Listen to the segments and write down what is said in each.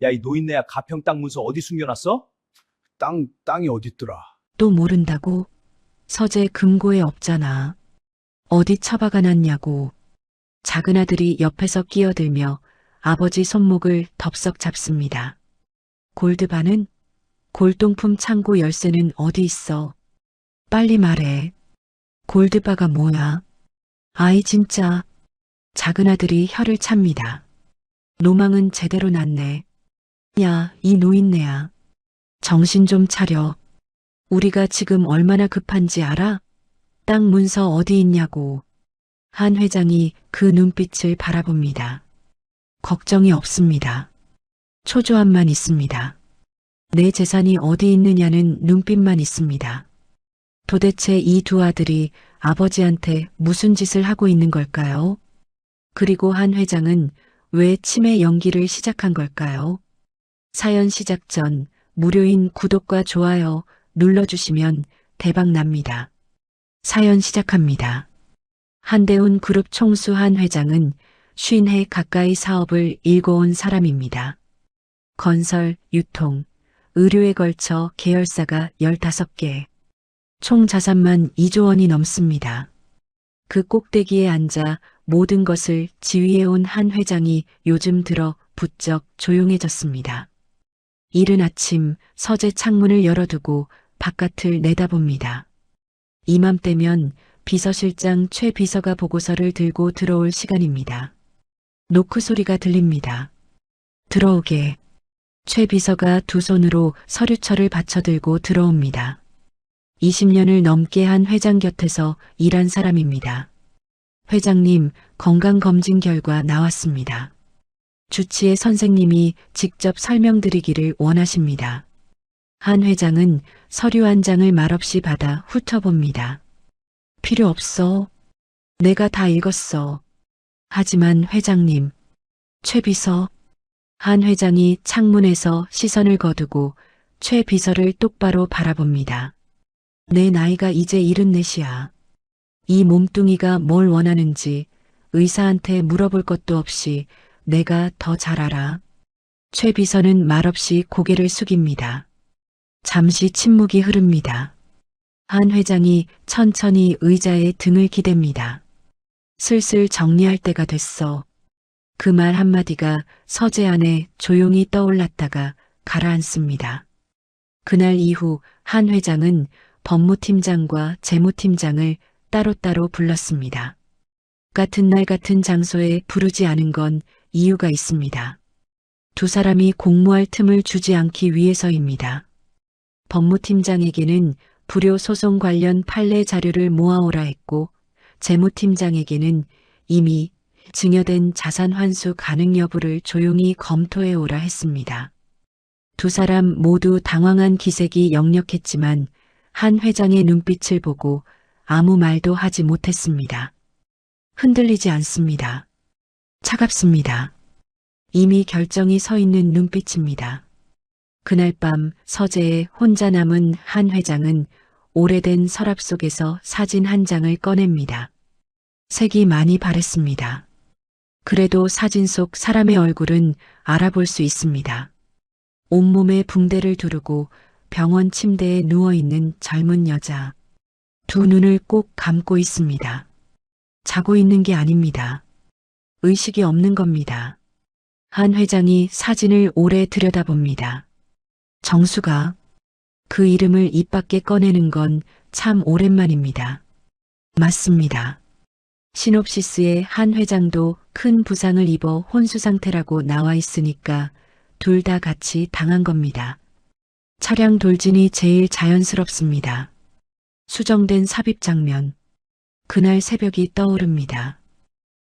야, 이 노인네야 가평 땅 문서 어디 숨겨놨어? 땅이 어딨더라? 또 모른다고? 서재 금고에 없잖아. 어디 처박아 놨냐고. 작은 아들이 옆에서 끼어들며 아버지 손목을 덥석 잡습니다. 골드바는? 골동품 창고 열쇠는 어디 있어? 빨리 말해. 골드바가 뭐야? 아이 진짜. 작은 아들이 혀를 찹니다. 노망은 제대로 났네. 야, 이 노인네야. 정신 좀 차려. 우리가 지금 얼마나 급한지 알아? 땅 문서 어디 있냐고. 한 회장이 그 눈빛을 바라봅니다. 걱정이 없습니다. 초조함만 있습니다. 내 재산이 어디 있느냐는 눈빛만 있습니다. 도대체 이 두 아들이 아버지한테 무슨 짓을 하고 있는 걸까요? 그리고 한 회장은 왜 치매 연기를 시작한 걸까요? 사연 시작 전 무료인 구독과 좋아요 눌러주시면 대박 납니다. 사연 시작합니다. 한대훈 그룹 총수 한 회장은 50해 가까이 사업을 일궈온 사람입니다. 건설, 유통, 의료에 걸쳐 계열사가 15개, 총 자산만 2조 원이 넘습니다. 그 꼭대기에 앉아 모든 것을 지휘해온 한 회장이 요즘 들어 부쩍 조용해졌습니다. 이른 아침 서재 창문을 열어두고 바깥을 내다봅니다. 이맘때면 비서실장 최 비서가 보고서를 들고 들어올 시간입니다. 노크 소리가 들립니다. 들어오게. 최 비서가 두 손으로 서류철을 받쳐들고 들어옵니다. 20년을 넘게 한 회장 곁에서 일한 사람입니다. 회장님, 건강검진 결과 나왔습니다. 주치의 선생님이 직접 설명드리기를 원하십니다. 한 회장은 서류 한 장을 말없이 받아 훑어봅니다. 필요 없어. 내가 다 읽었어. 하지만 회장님, 최 비서. 한 회장이 창문에서 시선을 거두고 최 비서를 똑바로 바라봅니다. 내 나이가 이제 74이야. 이 몸뚱이가 뭘 원하는지 의사한테 물어볼 것도 없이 내가 더 잘 알아. 최 비서는 말없이 고개를 숙입니다. 잠시 침묵이 흐릅니다. 한 회장이 천천히 의자에 등을 기댑니다. 슬슬 정리할 때가 됐어. 그 말 한마디가 서재 안에 조용히 떠올랐다가 가라앉습니다. 그날 이후 한 회장은 법무팀장과 재무팀장을 따로따로 불렀습니다. 같은 날 같은 장소에 부르지 않은 건 이유가 있습니다. 두 사람이 공모할 틈을 주지 않기 위해서입니다. 법무팀장에게는 불효 소송 관련 판례 자료를 모아오라 했고, 재무팀장에게는 이미 증여된 자산 환수 가능 여부를 조용히 검토해 오라 했습니다. 두 사람 모두 당황한 기색이 역력했지만 한 회장의 눈빛을 보고 아무 말도 하지 못했습니다. 흔들리지 않습니다. 차갑습니다. 이미 결정이 서 있는 눈빛입니다. 그날 밤 서재에 혼자 남은 한 회장은 오래된 서랍 속에서 사진 한 장을 꺼냅니다. 색이 많이 바랬습니다. 그래도 사진 속 사람의 얼굴은 알아볼 수 있습니다. 온몸에 붕대를 두르고 병원 침대에 누워있는 젊은 여자. 두 눈을 꼭 감고 있습니다. 자고 있는 게 아닙니다. 의식이 없는 겁니다. 한 회장이 사진을 오래 들여다봅니다. 정수가. 그 이름을 입 밖에 꺼내는 건 참 오랜만입니다. 맞습니다. 시놉시스에 한 회장도 큰 부상을 입어 혼수 상태라고 나와 있으니까 둘 다 같이 당한 겁니다. 차량 돌진이 제일 자연스럽습니다. 수정된 삽입 장면. 그날 새벽이 떠오릅니다.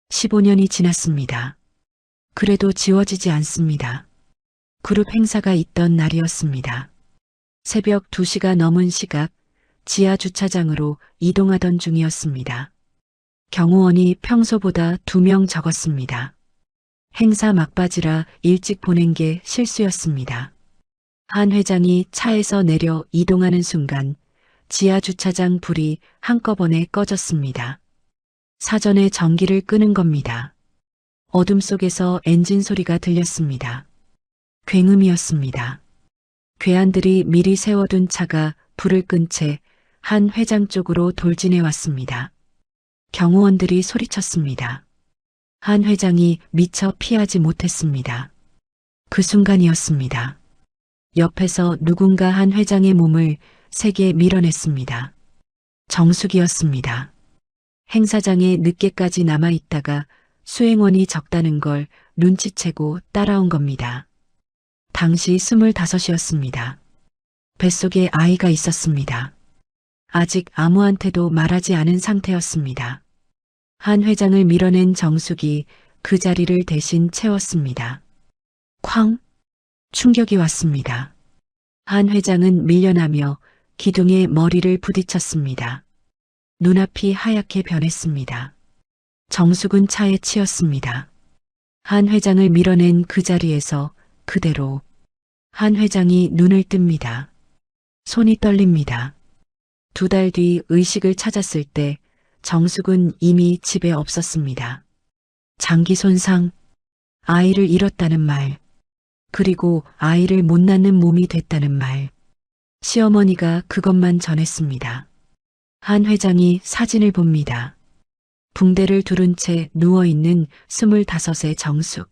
15년이 지났습니다. 그래도 지워지지 않습니다. 그룹 행사가 있던 날이었습니다. 새벽 2시가 넘은 시각 지하 주차장으로 이동하던 중이었습니다. 경호원이 평소보다 2명 적었습니다. 행사 막바지라 일찍 보낸 게 실수였습니다. 한 회장이 차에서 내려 이동하는 순간 지하 주차장 불이 한꺼번에 꺼졌습니다. 사전에 전기를 끄는 겁니다. 어둠 속에서 엔진 소리가 들렸습니다. 굉음이었습니다. 괴한들이 미리 세워둔 차가 불을 끈 채 한 회장 쪽으로 돌진해 왔습니다. 경호원들이 소리쳤습니다. 한 회장이 미처 피하지 못했습니다. 그 순간이었습니다. 옆에서 누군가 한 회장의 몸을 세게 밀어냈습니다. 정숙이었습니다. 행사장에 늦게까지 남아있다가 수행원이 적다는 걸 눈치채고 따라온 겁니다. 당시 25이었습니다. 뱃속에 아이가 있었습니다. 아직 아무한테도 말하지 않은 상태였습니다. 한 회장을 밀어낸 정숙이 그 자리를 대신 채웠습니다. 쾅! 충격이 왔습니다. 한 회장은 밀려나며 기둥에 머리를 부딪혔습니다. 눈앞이 하얗게 변했습니다. 정숙은 차에 치였습니다. 한 회장을 밀어낸 그 자리에서 그대로 한 회장이 눈을 뜹니다. 손이 떨립니다. 2달 뒤 의식을 찾았을 때 정숙은 이미 집에 없었습니다. 장기 손상, 아이를 잃었다는 말, 그리고 아이를 못 낳는 몸이 됐다는 말. 시어머니가 그것만 전했습니다. 한 회장이 사진을 봅니다. 붕대를 두른 채 누워있는 25의 정숙.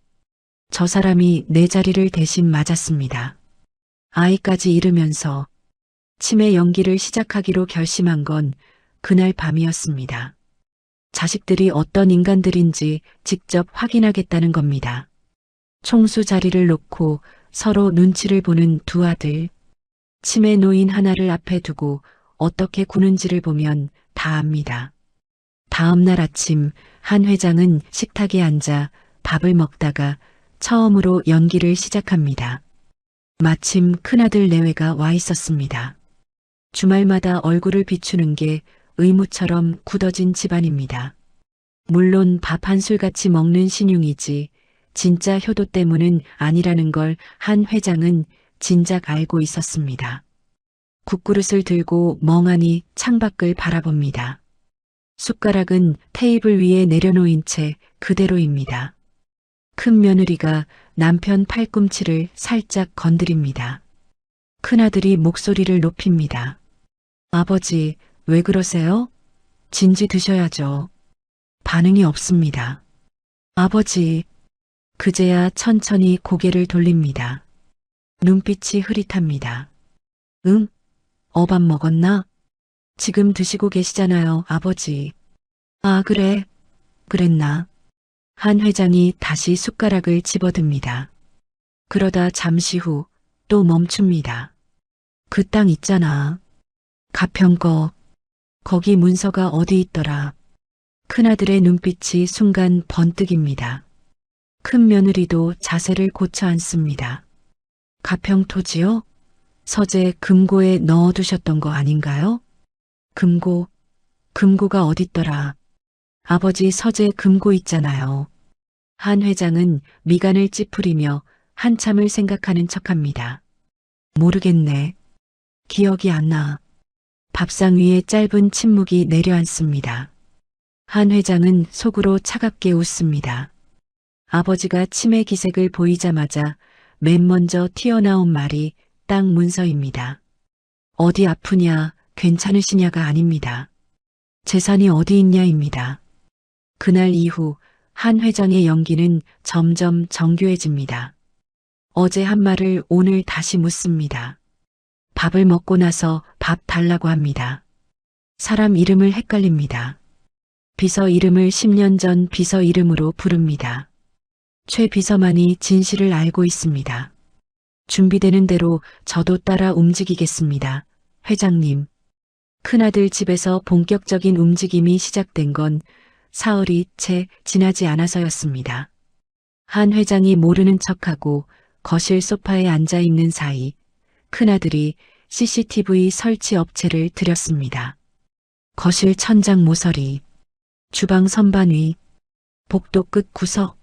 저 사람이 내 자리를 대신 맞았습니다. 아이까지 잃으면서 치매 연기를 시작하기로 결심한 건 그날 밤이었습니다. 자식들이 어떤 인간들인지 직접 확인하겠다는 겁니다. 총수 자리를 놓고 서로 눈치를 보는 두 아들. 치매 노인 하나를 앞에 두고 어떻게 구는지를 보면 다 압니다. 다음 날 아침 한 회장은 식탁에 앉아 밥을 먹다가 처음으로 연기를 시작합니다. 마침 큰아들 내외가 와 있었습니다. 주말마다 얼굴을 비추는 게 의무처럼 굳어진 집안입니다. 물론 밥 한 술 같이 먹는 신용이지 진짜 효도 때문은 아니라는 걸 한 회장은 진작 알고 있었습니다. 국그릇을 들고 멍하니 창밖을 바라봅니다. 숟가락은 테이블 위에 내려놓인 채 그대로입니다. 큰 며느리가 남편 팔꿈치를 살짝 건드립니다. 큰아들이 목소리를 높입니다. 아버지, 왜 그러세요? 진지 드셔야죠. 반응이 없습니다. 아버지, 그제야 천천히 고개를 돌립니다. 눈빛이 흐릿합니다. 응? 어밥 먹었나? 지금 드시고 계시잖아요, 아버지. 아, 그래. 그랬나? 한 회장이 다시 숟가락을 집어듭니다. 그러다 잠시 후 또 멈춥니다. 그 땅 있잖아. 가평 거. 거기 문서가 어디 있더라. 큰아들의 눈빛이 순간 번뜩입니다. 큰 며느리도 자세를 고쳐 앉습니다. 가평 토지요? 서재 금고에 넣어두셨던 거 아닌가요? 금고가 어딨더라. 아버지 서재 금고 있잖아요. 한 회장은 미간을 찌푸리며 한참을 생각하는 척합니다. 모르겠네. 기억이 안 나. 밥상 위에 짧은 침묵이 내려앉습니다. 한 회장은 속으로 차갑게 웃습니다. 아버지가 치매 기색을 보이자마자 맨 먼저 튀어나온 말이 땅 문서입니다. 어디 아프냐, 괜찮으시냐가 아닙니다. 재산이 어디 있냐입니다. 그날 이후 한 회장의 연기는 점점 정교해집니다. 어제 한 말을 오늘 다시 묻습니다. 밥을 먹고 나서 밥 달라고 합니다. 사람 이름을 헷갈립니다. 비서 이름을 10년 전 비서 이름으로 부릅니다. 최 비서만이 진실을 알고 있습니다. 준비되는 대로 저도 따라 움직이겠습니다. 회장님. 큰아들 집에서 본격적인 움직임이 시작된 건 사흘이 채 지나지 않아서였습니다. 한 회장이 모르는 척하고 거실 소파에 앉아 있는 사이 큰아들이 CCTV 설치 업체를 들였습니다. 거실 천장 모서리, 주방 선반 위, 복도 끝 구석,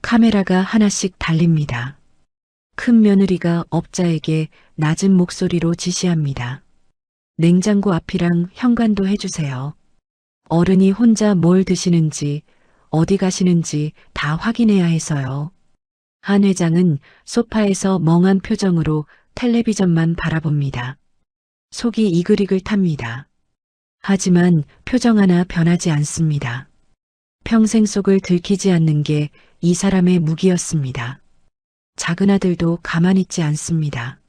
카메라가 하나씩 달립니다. 큰 며느리가 업자에게 낮은 목소리로 지시합니다. 냉장고 앞이랑 현관도 해주세요. 어른이 혼자 뭘 드시는지, 어디 가시는지 다 확인해야 해서요. 한 회장은 소파에서 멍한 표정으로 텔레비전만 바라봅니다. 속이 이글이글 탑니다. 하지만 표정 하나 변하지 않습니다. 평생 속을 들키지 않는 게 이 사람의 무기였습니다. 작은 아들도 가만히 있지 않습니다.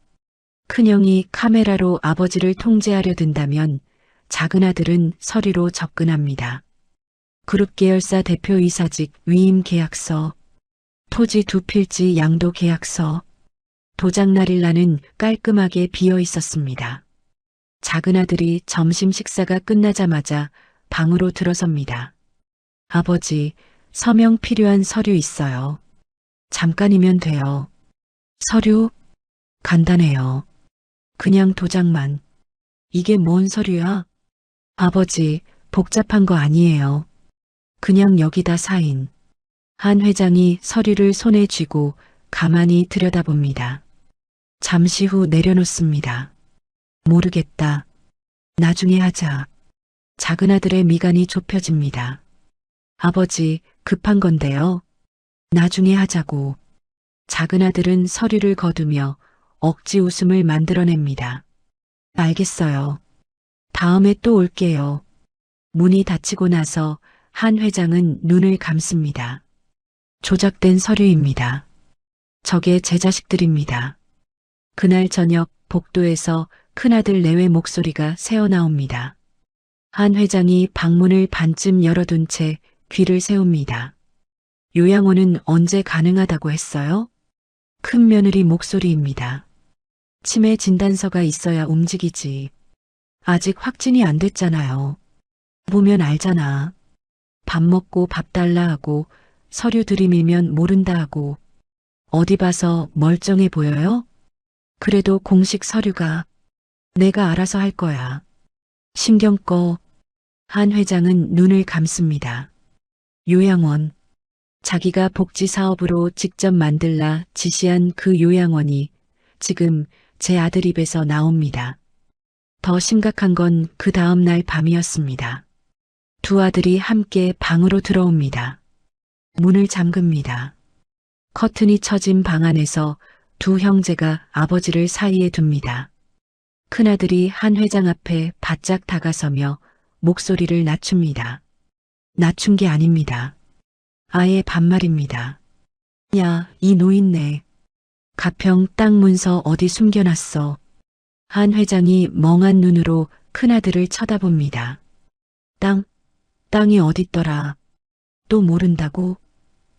큰형이 카메라로 아버지를 통제하려 든다면 작은 아들은 서류로 접근합니다. 그룹 계열사 대표이사직 위임 계약서, 토지 2필지 양도 계약서, 도장 날일라는 깔끔하게 비어 있었습니다. 작은 아들이 점심 식사가 끝나자마자 방으로 들어섭니다. 아버지, 서명 필요한 서류 있어요. 잠깐이면 돼요. 서류? 간단해요. 그냥 도장만. 이게 뭔 서류야? 아버지, 복잡한 거 아니에요. 그냥 여기다 사인. 한 회장이 서류를 손에 쥐고 가만히 들여다봅니다. 잠시 후 내려놓습니다. 모르겠다. 나중에 하자. 작은 아들의 미간이 좁혀집니다. 아버지, 급한 건데요. 나중에 하자고. 작은 아들은 서류를 거두며 억지 웃음을 만들어냅니다. 알겠어요. 다음에 또 올게요. 문이 닫히고 나서 한 회장은 눈을 감습니다. 조작된 서류입니다. 저게 제 자식들입니다. 그날 저녁 복도에서 큰아들 내외 목소리가 새어나옵니다. 한 회장이 방문을 반쯤 열어둔 채 귀를 세웁니다. 요양원은 언제 가능하다고 했어요? 큰 며느리 목소리입니다. 치매 진단서가 있어야 움직이지. 아직 확진이 안 됐잖아요. 보면 알잖아. 밥 먹고 밥 달라 하고 서류 들이밀면 모른다 하고 어디 봐서 멀쩡해 보여요? 그래도 공식 서류가 내가 알아서 할 거야. 신경 꺼. 한 회장은 눈을 감습니다. 요양원. 자기가 복지 사업으로 직접 만들라 지시한 그 요양원이 지금 제 아들 입에서 나옵니다. 더 심각한 건 그 다음 날 밤이었습니다. 두 아들이 함께 방으로 들어옵니다. 문을 잠급니다. 커튼이 쳐진 방 안에서 두 형제가 아버지를 사이에 둡니다. 큰아들이 한 회장 앞에 바짝 다가서며 목소리를 낮춥니다. 낮춘 게 아닙니다. 아예 반말입니다. 야, 이 노인네. 가평 땅 문서 어디 숨겨놨어. 한 회장이 멍한 눈으로 큰아들을 쳐다봅니다. 땅이 어딨더라. 또 모른다고?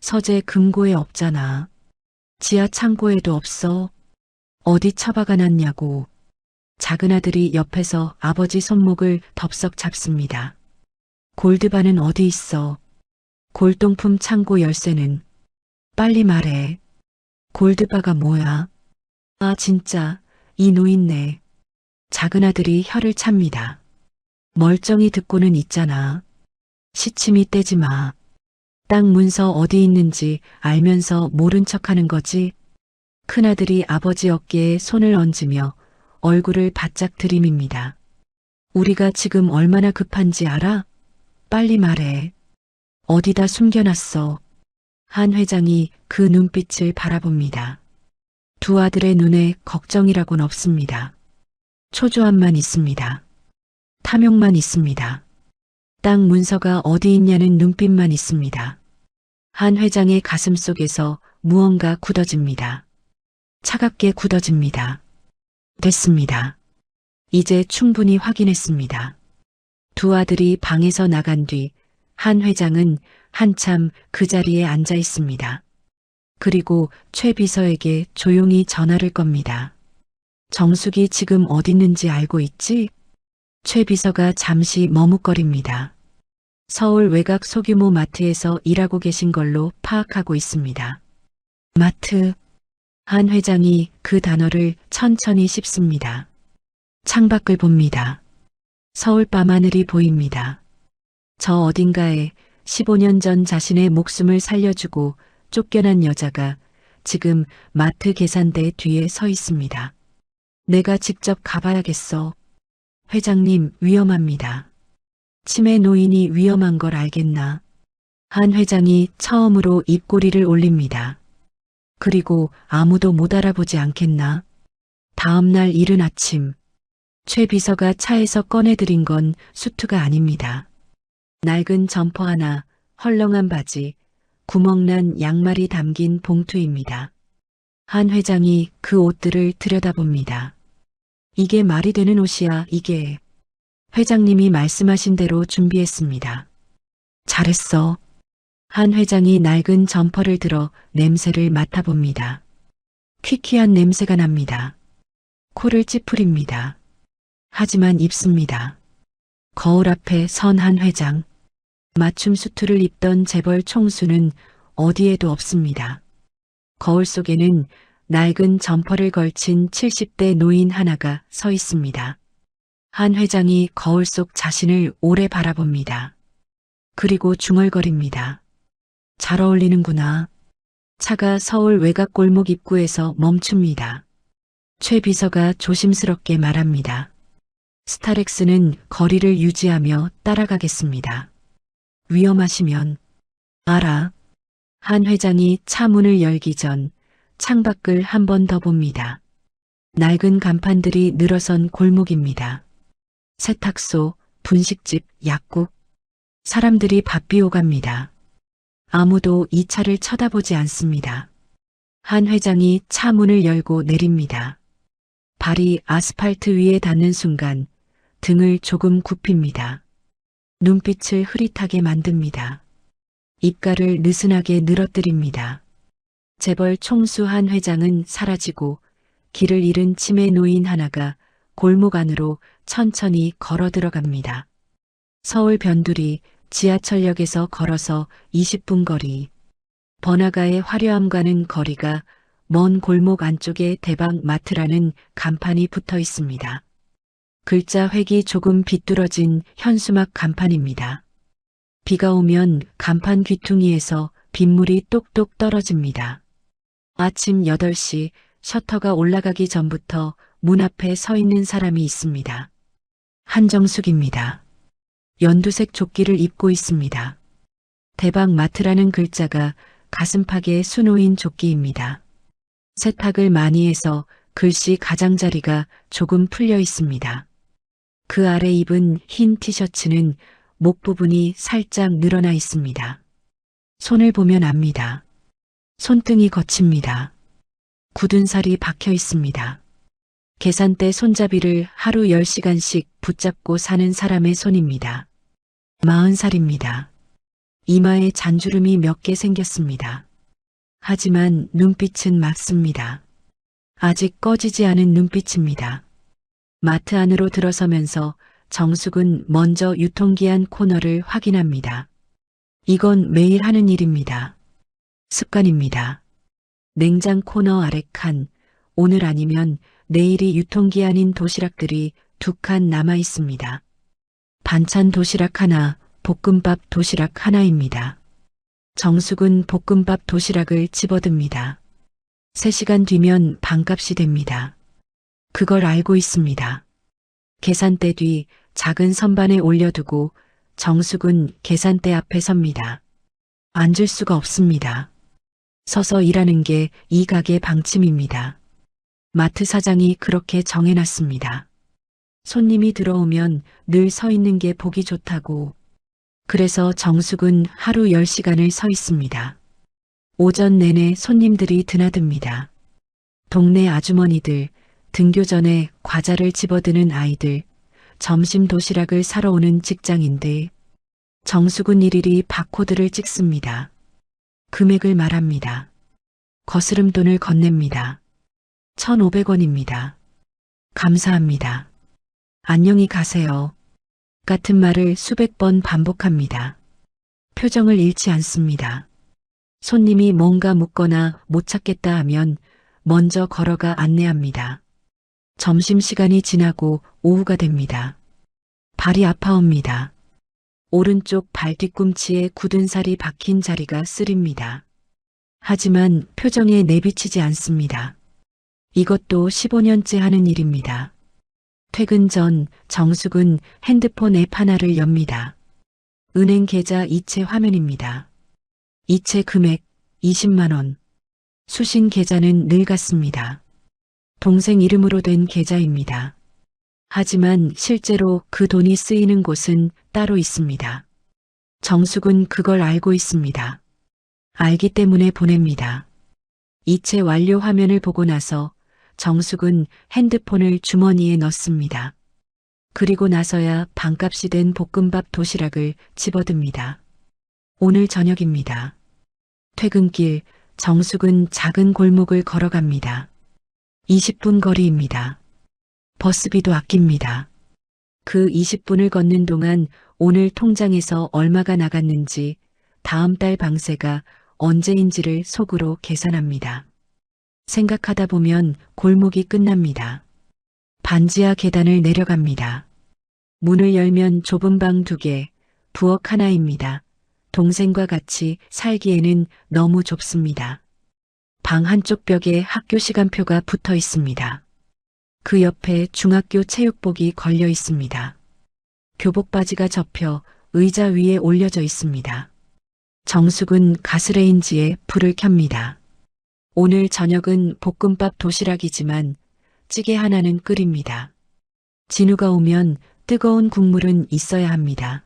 서재 금고에 없잖아. 지하 창고에도 없어. 어디 처박아 놨냐고. 작은 아들이 옆에서 아버지 손목을 덥석 잡습니다. 골드바는 어디 있어? 골동품 창고 열쇠는? 빨리 말해. 골드바가 뭐야? 아 진짜 이 노인네. 작은 아들이 혀를 찹니다. 멀쩡히 듣고는 있잖아. 시침이 떼지 마. 땅 문서 어디 있는지 알면서 모른 척하는 거지. 큰아들이 아버지 어깨에 손을 얹으며 얼굴을 바짝 들이밉니다. 우리가 지금 얼마나 급한지 알아? 빨리 말해. 어디다 숨겨놨어? 한 회장이 그 눈빛을 바라봅니다. 두 아들의 눈에 걱정이라고는 없습니다. 초조함만 있습니다. 탐욕만 있습니다. 땅 문서가 어디 있냐는 눈빛만 있습니다. 한 회장의 가슴 속에서 무언가 굳어집니다. 차갑게 굳어집니다. 됐습니다. 이제 충분히 확인했습니다. 두 아들이 방에서 나간 뒤 한 회장은 한참 그 자리에 앉아 있습니다. 그리고 최 비서에게 조용히 전화를 겁니다. 정숙이 지금 어디 있는지 알고 있지? 최 비서가 잠시 머뭇거립니다. 서울 외곽 소규모 마트에서 일하고 계신 걸로 파악하고 있습니다. 마트. 한 회장이 그 단어를 천천히 씹습니다. 창밖을 봅니다. 서울 밤하늘이 보입니다. 저 어딘가에 15년 전 자신의 목숨을 살려주고 쫓겨난 여자가 지금 마트 계산대 뒤에 서 있습니다. 내가 직접 가봐야겠어. 회장님, 위험합니다. 치매 노인이 위험한 걸 알겠나? 한 회장이 처음으로 입꼬리를 올립니다. 그리고 아무도 못 알아보지 않겠나? 다음 날 이른 아침, 최 비서가 차에서 꺼내들인 건 수트가 아닙니다. 낡은 점퍼 하나, 헐렁한 바지, 구멍난 양말이 담긴 봉투입니다. 한 회장이 그 옷들을 들여다봅니다. 이게 말이 되는 옷이야, 이게. 회장님이 말씀하신 대로 준비했습니다. 잘했어. 한 회장이 낡은 점퍼를 들어 냄새를 맡아봅니다. 퀴퀴한 냄새가 납니다. 코를 찌푸립니다. 하지만 입습니다. 거울 앞에 선 한 회장. 맞춤 수트를 입던 재벌 총수는 어디에도 없습니다. 거울 속에는 낡은 점퍼를 걸친 70대 노인 하나가 서 있습니다. 한 회장이 거울 속 자신을 오래 바라봅니다. 그리고 중얼거립니다. 잘 어울리는구나. 차가 서울 외곽 골목 입구에서 멈춥니다. 최 비서가 조심스럽게 말합니다. 스타렉스는 거리를 유지하며 따라가겠습니다. 위험하시면 알아. 한 회장이 차 문을 열기 전 창밖을 한 번 더 봅니다. 낡은 간판들이 늘어선 골목입니다. 세탁소, 분식집, 약국. 사람들이 바삐 오갑니다. 아무도 이 차를 쳐다보지 않습니다. 한 회장이 차 문을 열고 내립니다. 발이 아스팔트 위에 닿는 순간 등을 조금 굽힙니다. 눈빛을 흐릿하게 만듭니다. 입가를 느슨하게 늘어뜨립니다. 재벌 총수 한 회장은 사라지고 길을 잃은 치매 노인 하나가 골목 안으로 천천히 걸어 들어갑니다. 서울 변두리 지하철역에서 걸어서 20분 거리. 번화가의 화려함과는 거리가 먼 골목 안쪽에 대박 마트라는 간판이 붙어 있습니다. 글자 획이 조금 비뚤어진 현수막 간판입니다. 비가 오면 간판 귀퉁이에서 빗물이 똑똑 떨어집니다. 아침 8시 셔터가 올라가기 전부터 문 앞에 서 있는 사람이 있습니다. 한정숙입니다. 연두색 조끼를 입고 있습니다. 대박 마트라는 글자가 가슴팍에 수놓인 조끼입니다. 세탁을 많이 해서 글씨 가장자리가 조금 풀려 있습니다. 그 아래 입은 흰 티셔츠는 목 부분이 살짝 늘어나 있습니다. 손을 보면 압니다. 손등이 거칩니다. 굳은 살이 박혀 있습니다. 계산대 손잡이를 하루 10시간씩 붙잡고 사는 사람의 손입니다. 40살입니다. 이마에 잔주름이 몇 개 생겼습니다. 하지만 눈빛은 맑습니다. 아직 꺼지지 않은 눈빛입니다. 마트 안으로 들어서면서 정숙은 먼저 유통기한 코너를 확인합니다. 이건 매일 하는 일입니다. 습관입니다. 냉장 코너 아래 칸, 오늘 아니면 내일이 유통기한인 도시락들이 2칸 남아 있습니다. 반찬 도시락 하나, 볶음밥 도시락 하나입니다. 정숙은 볶음밥 도시락을 집어듭니다. 3시간 뒤면 반값이 됩니다. 그걸 알고 있습니다. 계산대 뒤 작은 선반에 올려두고 정숙은 계산대 앞에 섭니다. 앉을 수가 없습니다. 서서 일하는 게 이 가게 방침입니다. 마트 사장이 그렇게 정해놨습니다. 손님이 들어오면 늘 서 있는 게 보기 좋다고. 그래서 정숙은 하루 10시간을 서 있습니다. 오전 내내 손님들이 드나듭니다. 동네 아주머니들, 등교 전에 과자를 집어드는 아이들, 점심 도시락을 사러 오는 직장인들. 정숙은 일일이 바코드를 찍습니다. 금액을 말합니다. 거스름 돈을 건넵니다. 1,500원입니다. 감사합니다. 안녕히 가세요. 같은 말을 수백 번 반복합니다. 표정을 잃지 않습니다. 손님이 뭔가 묻거나 못 찾겠다 하면 먼저 걸어가 안내합니다. 점심시간이 지나고 오후가 됩니다. 발이 아파옵니다. 오른쪽 발 뒤꿈치에 굳은 살이 박힌 자리가 쓰립니다. 하지만 표정에 내비치지 않습니다. 이것도 15년째 하는 일입니다. 퇴근 전 정숙은 핸드폰 앱 하나를 엽니다. 은행 계좌 이체 화면입니다. 이체 금액 20만 원. 수신 계좌는 늙었습니다. 동생 이름으로 된 계좌입니다. 하지만 실제로 그 돈이 쓰이는 곳은 따로 있습니다. 정숙은 그걸 알고 있습니다. 알기 때문에 보냅니다. 이체 완료 화면을 보고 나서 정숙은 핸드폰을 주머니에 넣습니다. 그리고 나서야 반값이 된 볶음밥 도시락을 집어듭니다. 오늘 저녁입니다. 퇴근길 정숙은 작은 골목을 걸어갑니다. 20분 거리입니다. 버스비도 아낍니다. 그 20분을 걷는 동안 오늘 통장에서 얼마가 나갔는지, 다음 달 방세가 언제인지를 속으로 계산합니다. 생각하다 보면 골목이 끝납니다. 반지하 계단을 내려갑니다. 문을 열면 좁은 방 2개, 부엌 하나입니다. 동생과 같이 살기에는 너무 좁습니다. 방 한쪽 벽에 학교 시간표가 붙어 있습니다. 그 옆에 중학교 체육복이 걸려 있습니다. 교복 바지가 접혀 의자 위에 올려져 있습니다. 정숙은 가스레인지에 불을 켭니다. 오늘 저녁은 볶음밥 도시락이지만 찌개 하나는 끓입니다. 진우가 오면 뜨거운 국물은 있어야 합니다.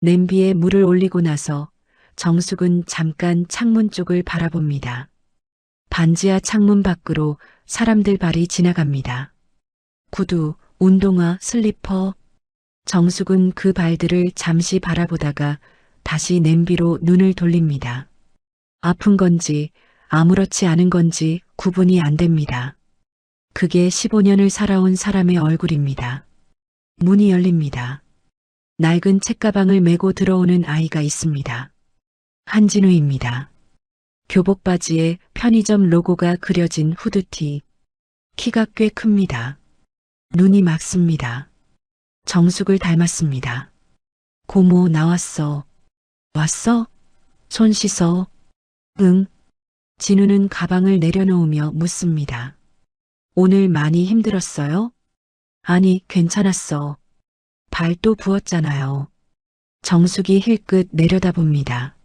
냄비에 물을 올리고 나서 정숙은 잠깐 창문 쪽을 바라봅니다. 반지하 창문 밖으로 사람들 발이 지나갑니다. 구두, 운동화, 슬리퍼. 정숙은 그 발들을 잠시 바라보다가 다시 냄비로 눈을 돌립니다. 아픈 건지 아무렇지 않은 건지 구분이 안 됩니다. 그게 15년을 살아온 사람의 얼굴입니다. 문이 열립니다. 낡은 책가방을 메고 들어오는 아이가 있습니다. 한진우입니다. 교복 바지에 편의점 로고가 그려진 후드티. 키가 꽤 큽니다. 눈이 맑습니다. 정숙을 닮았습니다. 고모 나왔어. 왔어? 손 씻어. 응. 진우는 가방을 내려놓으며 묻습니다. 오늘 많이 힘들었어요? 아니, 괜찮았어. 발 또 부었잖아요. 정숙이 힐끗 내려다봅니다.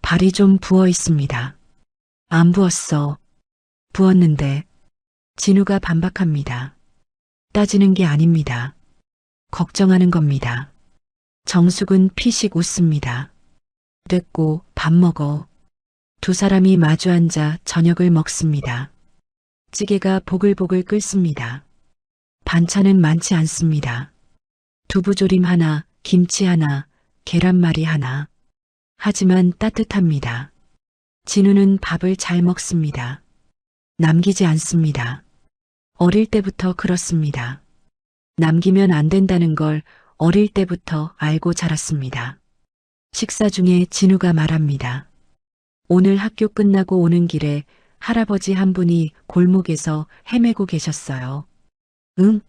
발이 좀 부어 있습니다. 안 부었어. 부었는데. 진우가 반박합니다. 따지는 게 아닙니다. 걱정하는 겁니다. 정숙은 피식 웃습니다. 됐고 밥 먹어. 두 사람이 마주 앉아 저녁을 먹습니다. 찌개가 보글보글 끓습니다. 반찬은 많지 않습니다. 두부조림 하나, 김치 하나, 계란말이 하나. 하지만 따뜻합니다. 진우는 밥을 잘 먹습니다. 남기지 않습니다. 어릴 때부터 그렇습니다. 남기면 안 된다는 걸 어릴 때부터 알고 자랐습니다. 식사 중에 진우가 말합니다. 오늘 학교 끝나고 오는 길에 할아버지 한 분이 골목에서 헤매고 계셨어요. 응?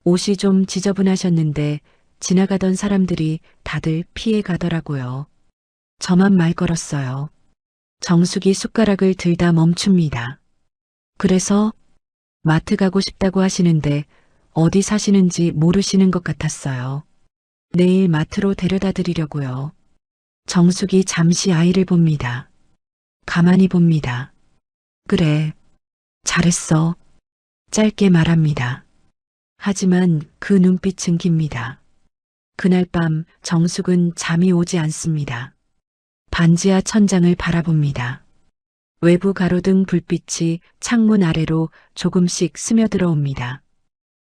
옷이 좀 지저분하셨는데 지나가던 사람들이 다들 피해 가더라고요. 저만 말 걸었어요. 정숙이 숟가락을 들다 멈춥니다. 그래서 마트 가고 싶다고 하시는데 어디 사시는지 모르시는 것 같았어요. 내일 마트로 데려다 드리려고요. 정숙이 잠시 아이를 봅니다. 가만히 봅니다. 그래, 잘했어. 짧게 말합니다. 하지만 그 눈빛은 깁니다. 그날 밤 정숙은 잠이 오지 않습니다. 반지하 천장을 바라봅니다. 외부 가로등 불빛이 창문 아래로 조금씩 스며들어옵니다.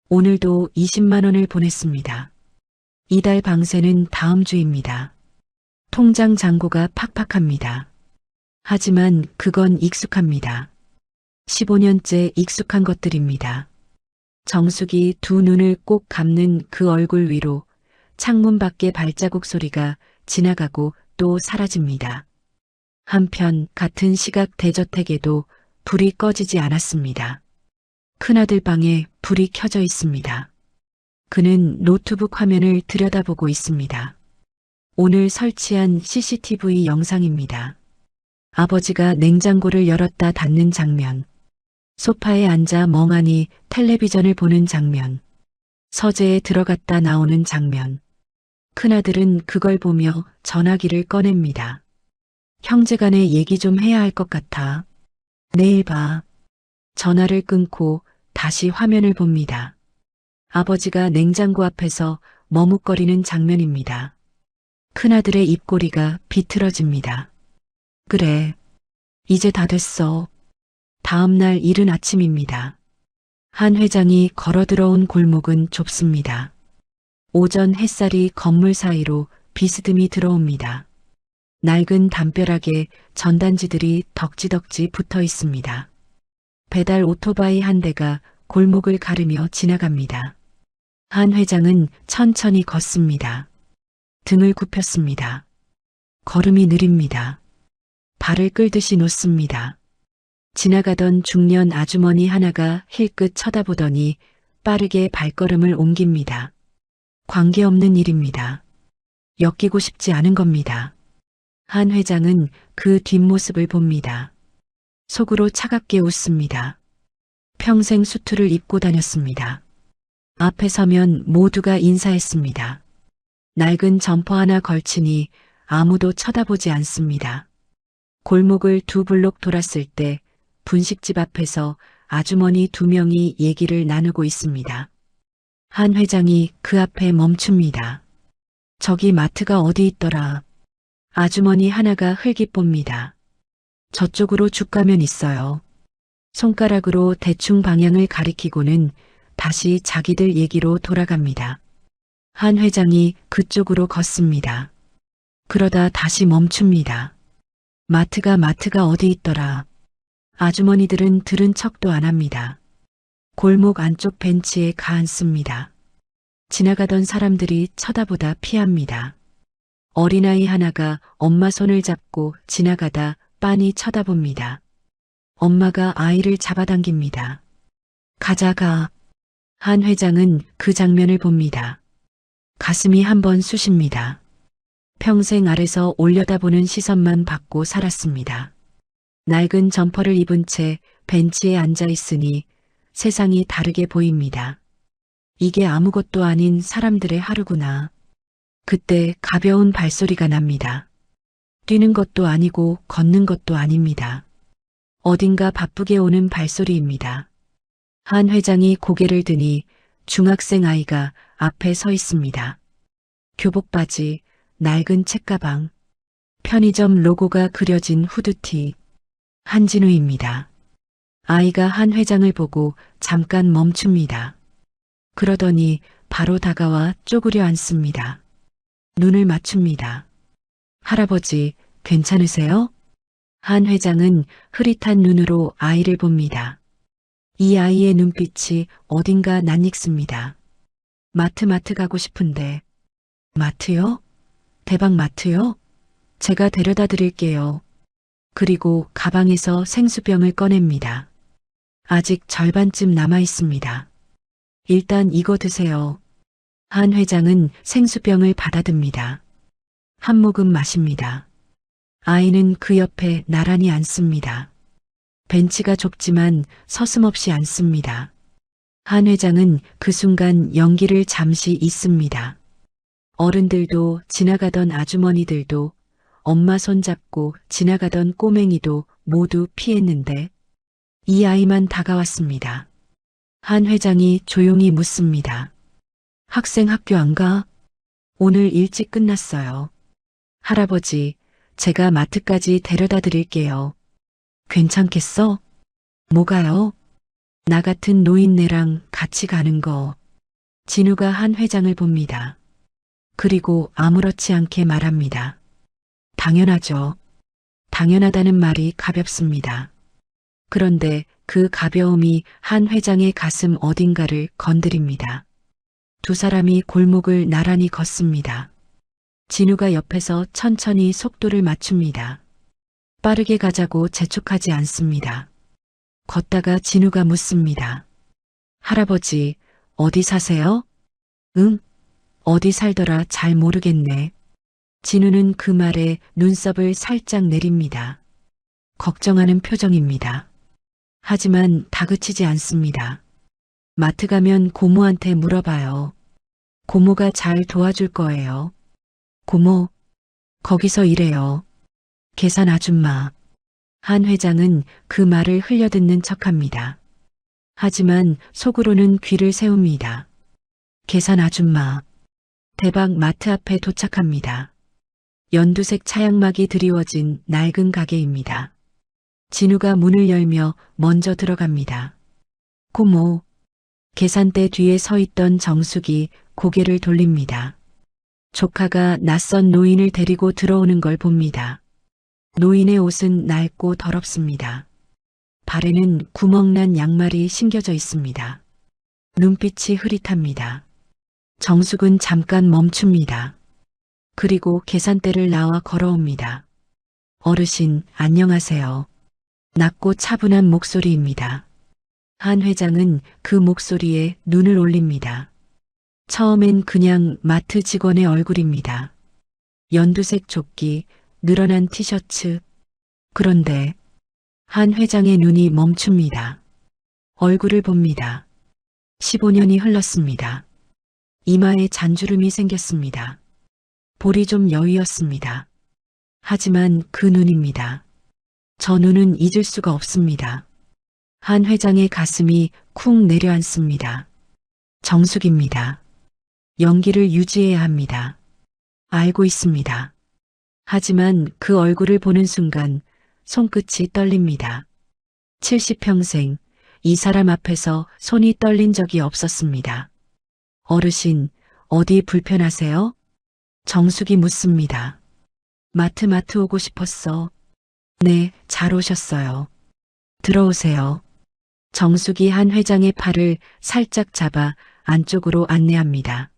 오늘도 20만 원을 보냈습니다. 이달 방세는 다음 주입니다. 통장 잔고가 팍팍합니다. 하지만 그건 익숙합니다. 15년째 익숙한 것들입니다. 정숙이 두 눈을 꼭 감는 그 얼굴 위로 창문 밖의 발자국 소리가 지나가고 또 사라집니다. 한편 같은 시각 대저택에도 불이 꺼지지 않았습니다. 큰아들 방에 불이 켜져 있습니다. 그는 노트북 화면을 들여다보고 있습니다. 오늘 설치한 CCTV 영상입니다. 아버지가 냉장고를 열었다 닫는 장면, 소파에 앉아 멍하니 텔레비전을 보는 장면, 서재에 들어갔다 나오는 장면. 큰아들은 그걸 보며 전화기를 꺼냅니다. 형제간에 얘기 좀 해야 할 것 같아. 내일 봐. 전화를 끊고 다시 화면을 봅니다. 아버지가 냉장고 앞에서 머뭇거리는 장면입니다. 큰아들의 입꼬리가 비틀어집니다. 그래. 이제 다 됐어. 다음 날 이른 아침입니다. 한 회장이 걸어 들어온 골목은 좁습니다. 오전 햇살이 건물 사이로 비스듬히 들어옵니다. 낡은 담벼락에 전단지들이 덕지덕지 붙어 있습니다. 배달 오토바이 한 대가 골목을 가르며 지나갑니다. 한 회장은 천천히 걷습니다. 등을 굽혔습니다. 걸음이 느립니다. 발을 끌듯이 놓습니다. 지나가던 중년 아주머니 하나가 힐끗 쳐다보더니 빠르게 발걸음을 옮깁니다. 관계없는 일입니다. 엮이고 싶지 않은 겁니다. 한 회장은 그 뒷모습을 봅니다. 속으로 차갑게 웃습니다. 평생 수트를 입고 다녔습니다. 앞에 서면 모두가 인사했습니다. 낡은 점퍼 하나 걸치니 아무도 쳐다보지 않습니다. 골목을 두 블록 돌았을 때 분식집 앞에서 아주머니 두 명이 얘기를 나누고 있습니다. 한 회장이 그 앞에 멈춥니다. 저기 마트가 어디 있더라. 아주머니 하나가 흘깃봅니다. 저쪽으로 쭉 가면 있어요. 손가락으로 대충 방향을 가리키고는 다시 자기들 얘기로 돌아갑니다. 한 회장이 그쪽으로 걷습니다. 그러다 다시 멈춥니다. 마트가 어디 있더라. 아주머니들은 들은 척도 안 합니다. 골목 안쪽 벤치에 가앉습니다. 지나가던 사람들이 쳐다보다 피합니다. 어린아이 하나가 엄마 손을 잡고 지나가다 빤히 쳐다봅니다. 엄마가 아이를 잡아당깁니다. 가자가. 한 회장은 그 장면을 봅니다. 가슴이 한번 쑤십니다. 평생 아래서 올려다보는 시선만 받고 살았습니다. 낡은 점퍼를 입은 채 벤치에 앉아 있으니 세상이 다르게 보입니다. 이게 아무것도 아닌 사람들의 하루구나. 그때 가벼운 발소리가 납니다. 뛰는 것도 아니고 걷는 것도 아닙니다. 어딘가 바쁘게 오는 발소리입니다. 한 회장이 고개를 드니 중학생 아이가 앞에 서 있습니다. 교복 바지, 낡은 책가방, 편의점 로고가 그려진 후드티. 한진우입니다. 아이가 한 회장을 보고 잠깐 멈춥니다. 그러더니 바로 다가와 쪼그려 앉습니다. 눈을 맞춥니다. 할아버지, 괜찮으세요? 한 회장은 흐릿한 눈으로 아이를 봅니다. 이 아이의 눈빛이 어딘가 낯익습니다. 마트 가고 싶은데. 마트요? 대박 마트요? 제가 데려다 드릴게요. 그리고 가방에서 생수병을 꺼냅니다. 아직 절반쯤 남아 있습니다. 일단 이거 드세요. 한 회장은 생수병을 받아듭니다. 한 모금 마십니다. 아이는 그 옆에 나란히 앉습니다. 벤치가 좁지만 서슴없이 앉습니다. 한 회장은 그 순간 연기를 잠시 잊습니다. 어른들도 지나가던 아주머니들도 엄마 손잡고 지나가던 꼬맹이도 모두 피했는데 이 아이만 다가왔습니다. 한 회장이 조용히 묻습니다. 학생 학교 안 가? 오늘 일찍 끝났어요. 할아버지, 제가 마트까지 데려다 드릴게요. 괜찮겠어? 뭐가요? 나 같은 노인네랑 같이 가는 거. 진우가 한 회장을 봅니다. 그리고 아무렇지 않게 말합니다. 당연하죠. 당연하다는 말이 가볍습니다. 그런데 그 가벼움이 한 회장의 가슴 어딘가를 건드립니다. 두 사람이 골목을 나란히 걷습니다. 진우가 옆에서 천천히 속도를 맞춥니다. 빠르게 가자고 재촉하지 않습니다. 걷다가 진우가 묻습니다. 할아버지, 어디 사세요? 응? 어디 살더라 잘 모르겠네. 진우는 그 말에 눈썹을 살짝 내립니다. 걱정하는 표정입니다. 하지만 다그치지 않습니다. 마트 가면 고모한테 물어봐요. 고모가 잘 도와줄 거예요. 고모, 거기서 일해요. 계산 아줌마. 한 회장은 그 말을 흘려듣는 척합니다. 하지만 속으로는 귀를 세웁니다. 계산 아줌마. 대박 마트 앞에 도착합니다. 연두색 차양막이 드리워진 낡은 가게입니다. 진우가 문을 열며 먼저 들어갑니다. 고모. 계산대 뒤에 서 있던 정숙이 고개를 돌립니다. 조카가 낯선 노인을 데리고 들어오는 걸 봅니다. 노인의 옷은 낡고 더럽습니다. 발에는 구멍난 양말이 신겨져 있습니다. 눈빛이 흐릿합니다. 정숙은 잠깐 멈춥니다. 그리고 계산대를 나와 걸어옵니다. 어르신, 안녕하세요. 낮고 차분한 목소리입니다. 한 회장은 그 목소리에 눈을 올립니다. 처음엔 그냥 마트 직원의 얼굴입니다. 연두색 조끼, 늘어난 티셔츠. 그런데 한 회장의 눈이 멈춥니다. 얼굴을 봅니다. 15년이 흘렀습니다. 이마에 잔주름이 생겼습니다. 볼이 좀 여위었습니다. 하지만 그 눈입니다. 저 눈은 잊을 수가 없습니다. 한 회장의 가슴이 쿵 내려앉습니다. 정숙입니다. 연기를 유지해야 합니다. 알고 있습니다. 하지만 그 얼굴을 보는 순간 손끝이 떨립니다. 70평생 이 사람 앞에서 손이 떨린 적이 없었습니다. 어르신, 어디 불편하세요? 정숙이 묻습니다. 마트 오고 싶었어. 네, 잘 오셨어요. 들어오세요. 정숙이 한 회장의 팔을 살짝 잡아 안쪽으로 안내합니다.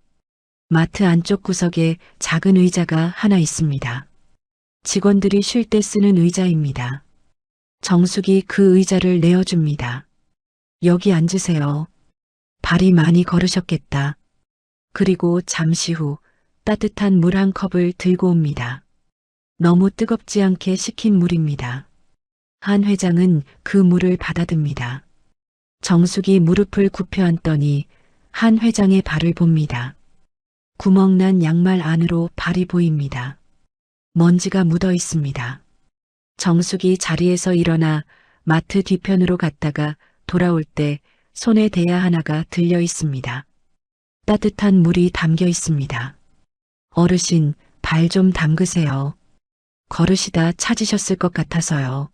마트 안쪽 구석에 작은 의자가 하나 있습니다. 직원들이 쉴 때 쓰는 의자입니다. 정숙이 그 의자를 내어줍니다. 여기 앉으세요. 발이 많이 걸으셨겠다. 그리고 잠시 후 따뜻한 물 한 컵을 들고 옵니다. 너무 뜨겁지 않게 식힌 물입니다. 한 회장은 그 물을 받아듭니다. 정숙이 무릎을 굽혀 앉더니 한 회장의 발을 봅니다. 구멍난 양말 안으로 발이 보입니다. 먼지가 묻어 있습니다. 정숙이 자리에서 일어나 마트 뒤편으로 갔다가 돌아올 때 손에 대야 하나가 들려 있습니다. 따뜻한 물이 담겨 있습니다. 어르신, 발 좀 담그세요. 걸으시다 찾으셨을 것 같아서요.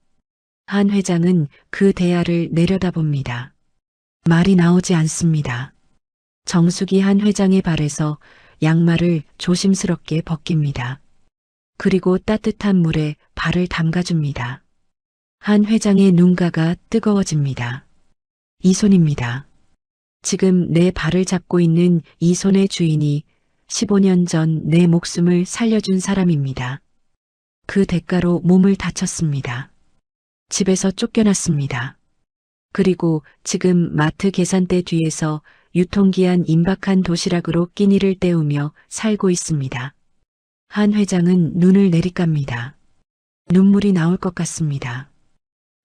한 회장은 그 대야를 내려다봅니다. 말이 나오지 않습니다. 정숙이 한 회장의 발에서 양말을 조심스럽게 벗깁니다. 그리고 따뜻한 물에 발을 담가줍니다. 한 회장의 눈가가 뜨거워집니다. 이 손입니다. 지금 내 발을 잡고 있는 이 손의 주인이 15년 전 내 목숨을 살려준 사람입니다. 그 대가로 몸을 다쳤습니다. 집에서 쫓겨났습니다. 그리고 지금 마트 계산대 뒤에서 유통기한 임박한 도시락으로 끼니를 때우며 살고 있습니다. 한 회장은 눈을 내리깝니다. 눈물이 나올 것 같습니다.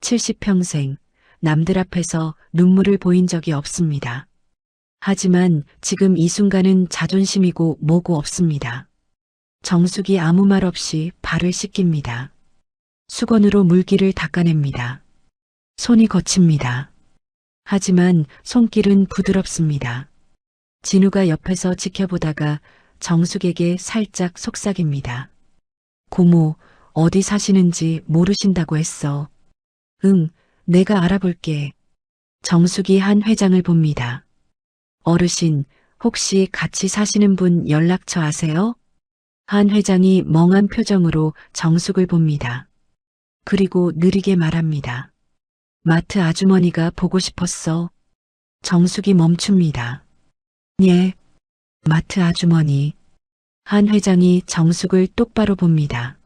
70평생 남들 앞에서 눈물을 보인 적이 없습니다. 하지만 지금 이 순간은 자존심이고 뭐고 없습니다. 정숙이 아무 말 없이 발을 씻깁니다. 수건으로 물기를 닦아냅니다. 손이 거칩니다. 하지만 손길은 부드럽습니다. 진우가 옆에서 지켜보다가 정숙에게 살짝 속삭입니다. 고모, 어디 사시는지 모르신다고 했어. 응, 내가 알아볼게. 정숙이 한 회장을 봅니다. 어르신, 혹시 같이 사시는 분 연락처 아세요? 한 회장이 멍한 표정으로 정숙을 봅니다. 그리고 느리게 말합니다. 마트 아주머니가 보고 싶었어. 정숙이 멈춥니다. 예, 마트 아주머니. 한 회장이 정숙을 똑바로 봅니다.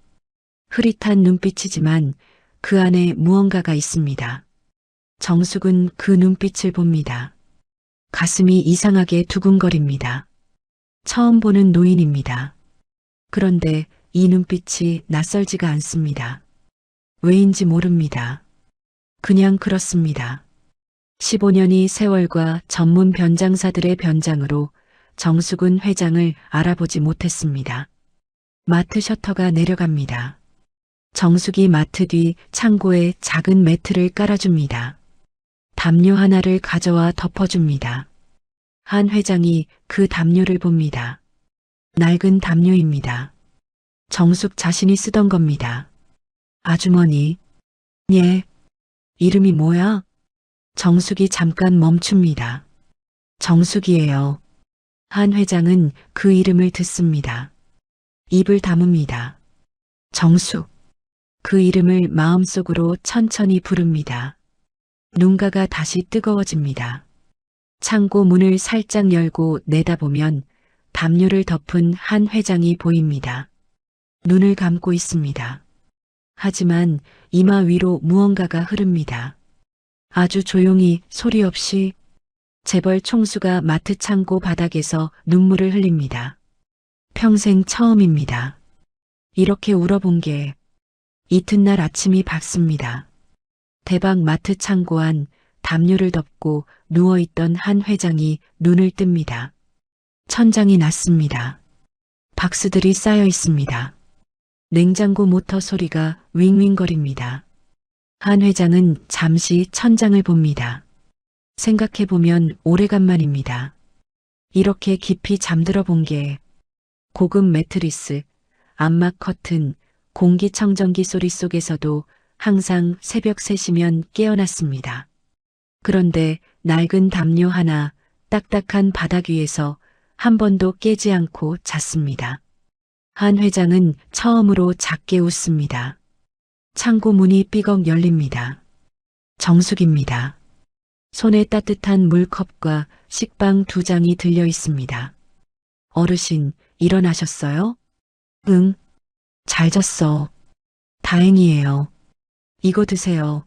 흐릿한 눈빛이지만 그 안에 무언가가 있습니다. 정숙은 그 눈빛을 봅니다. 가슴이 이상하게 두근거립니다. 처음 보는 노인입니다. 그런데 이 눈빛이 낯설지가 않습니다. 왜인지 모릅니다. 그냥 그렇습니다. 15년이 세월과 전문 변장사들의 변장으로 정숙은 회장을 알아보지 못했습니다. 마트 셔터가 내려갑니다. 정숙이 마트 뒤 창고에 작은 매트를 깔아줍니다. 담요 하나를 가져와 덮어줍니다. 한 회장이 그 담요를 봅니다. 낡은 담요입니다. 정숙 자신이 쓰던 겁니다. 아주머니. 예. 이름이 뭐야? 정숙이 잠깐 멈춥니다. 정숙이에요. 한 회장은 그 이름을 듣습니다. 입을 다뭅니다. 정숙. 그 이름을 마음속으로 천천히 부릅니다. 눈가가 다시 뜨거워집니다. 창고 문을 살짝 열고 내다보면 담요를 덮은 한 회장이 보입니다. 눈을 감고 있습니다. 하지만 이마 위로 무언가가 흐릅니다. 아주 조용히 소리 없이 재벌 총수가 마트 창고 바닥에서 눈물을 흘립니다. 평생 처음입니다. 이렇게 울어본 게. 이튿날 아침이 밝습니다. 대박 마트 창고 안 담요를 덮고 누워있던 한 회장이 눈을 뜹니다. 천장이 났습니다. 박스들이 쌓여 있습니다. 냉장고 모터 소리가 윙윙거립니다. 한 회장은 잠시 천장을 봅니다. 생각해보면 오래간만입니다. 이렇게 깊이 잠들어 본 게. 고급 매트리스, 암막 커튼, 공기청정기 소리 속에서도 항상 새벽 3시면 깨어났습니다. 그런데 낡은 담요 하나, 딱딱한 바닥 위에서 한 번도 깨지 않고 잤습니다. 한 회장은 처음으로 작게 웃습니다. 창고 문이 삐걱 열립니다. 정숙입니다. 손에 따뜻한 물컵과 식빵 2장이 들려 있습니다. 어르신, 일어나셨어요? 응. 잘 잤어. 다행이에요. 이거 드세요.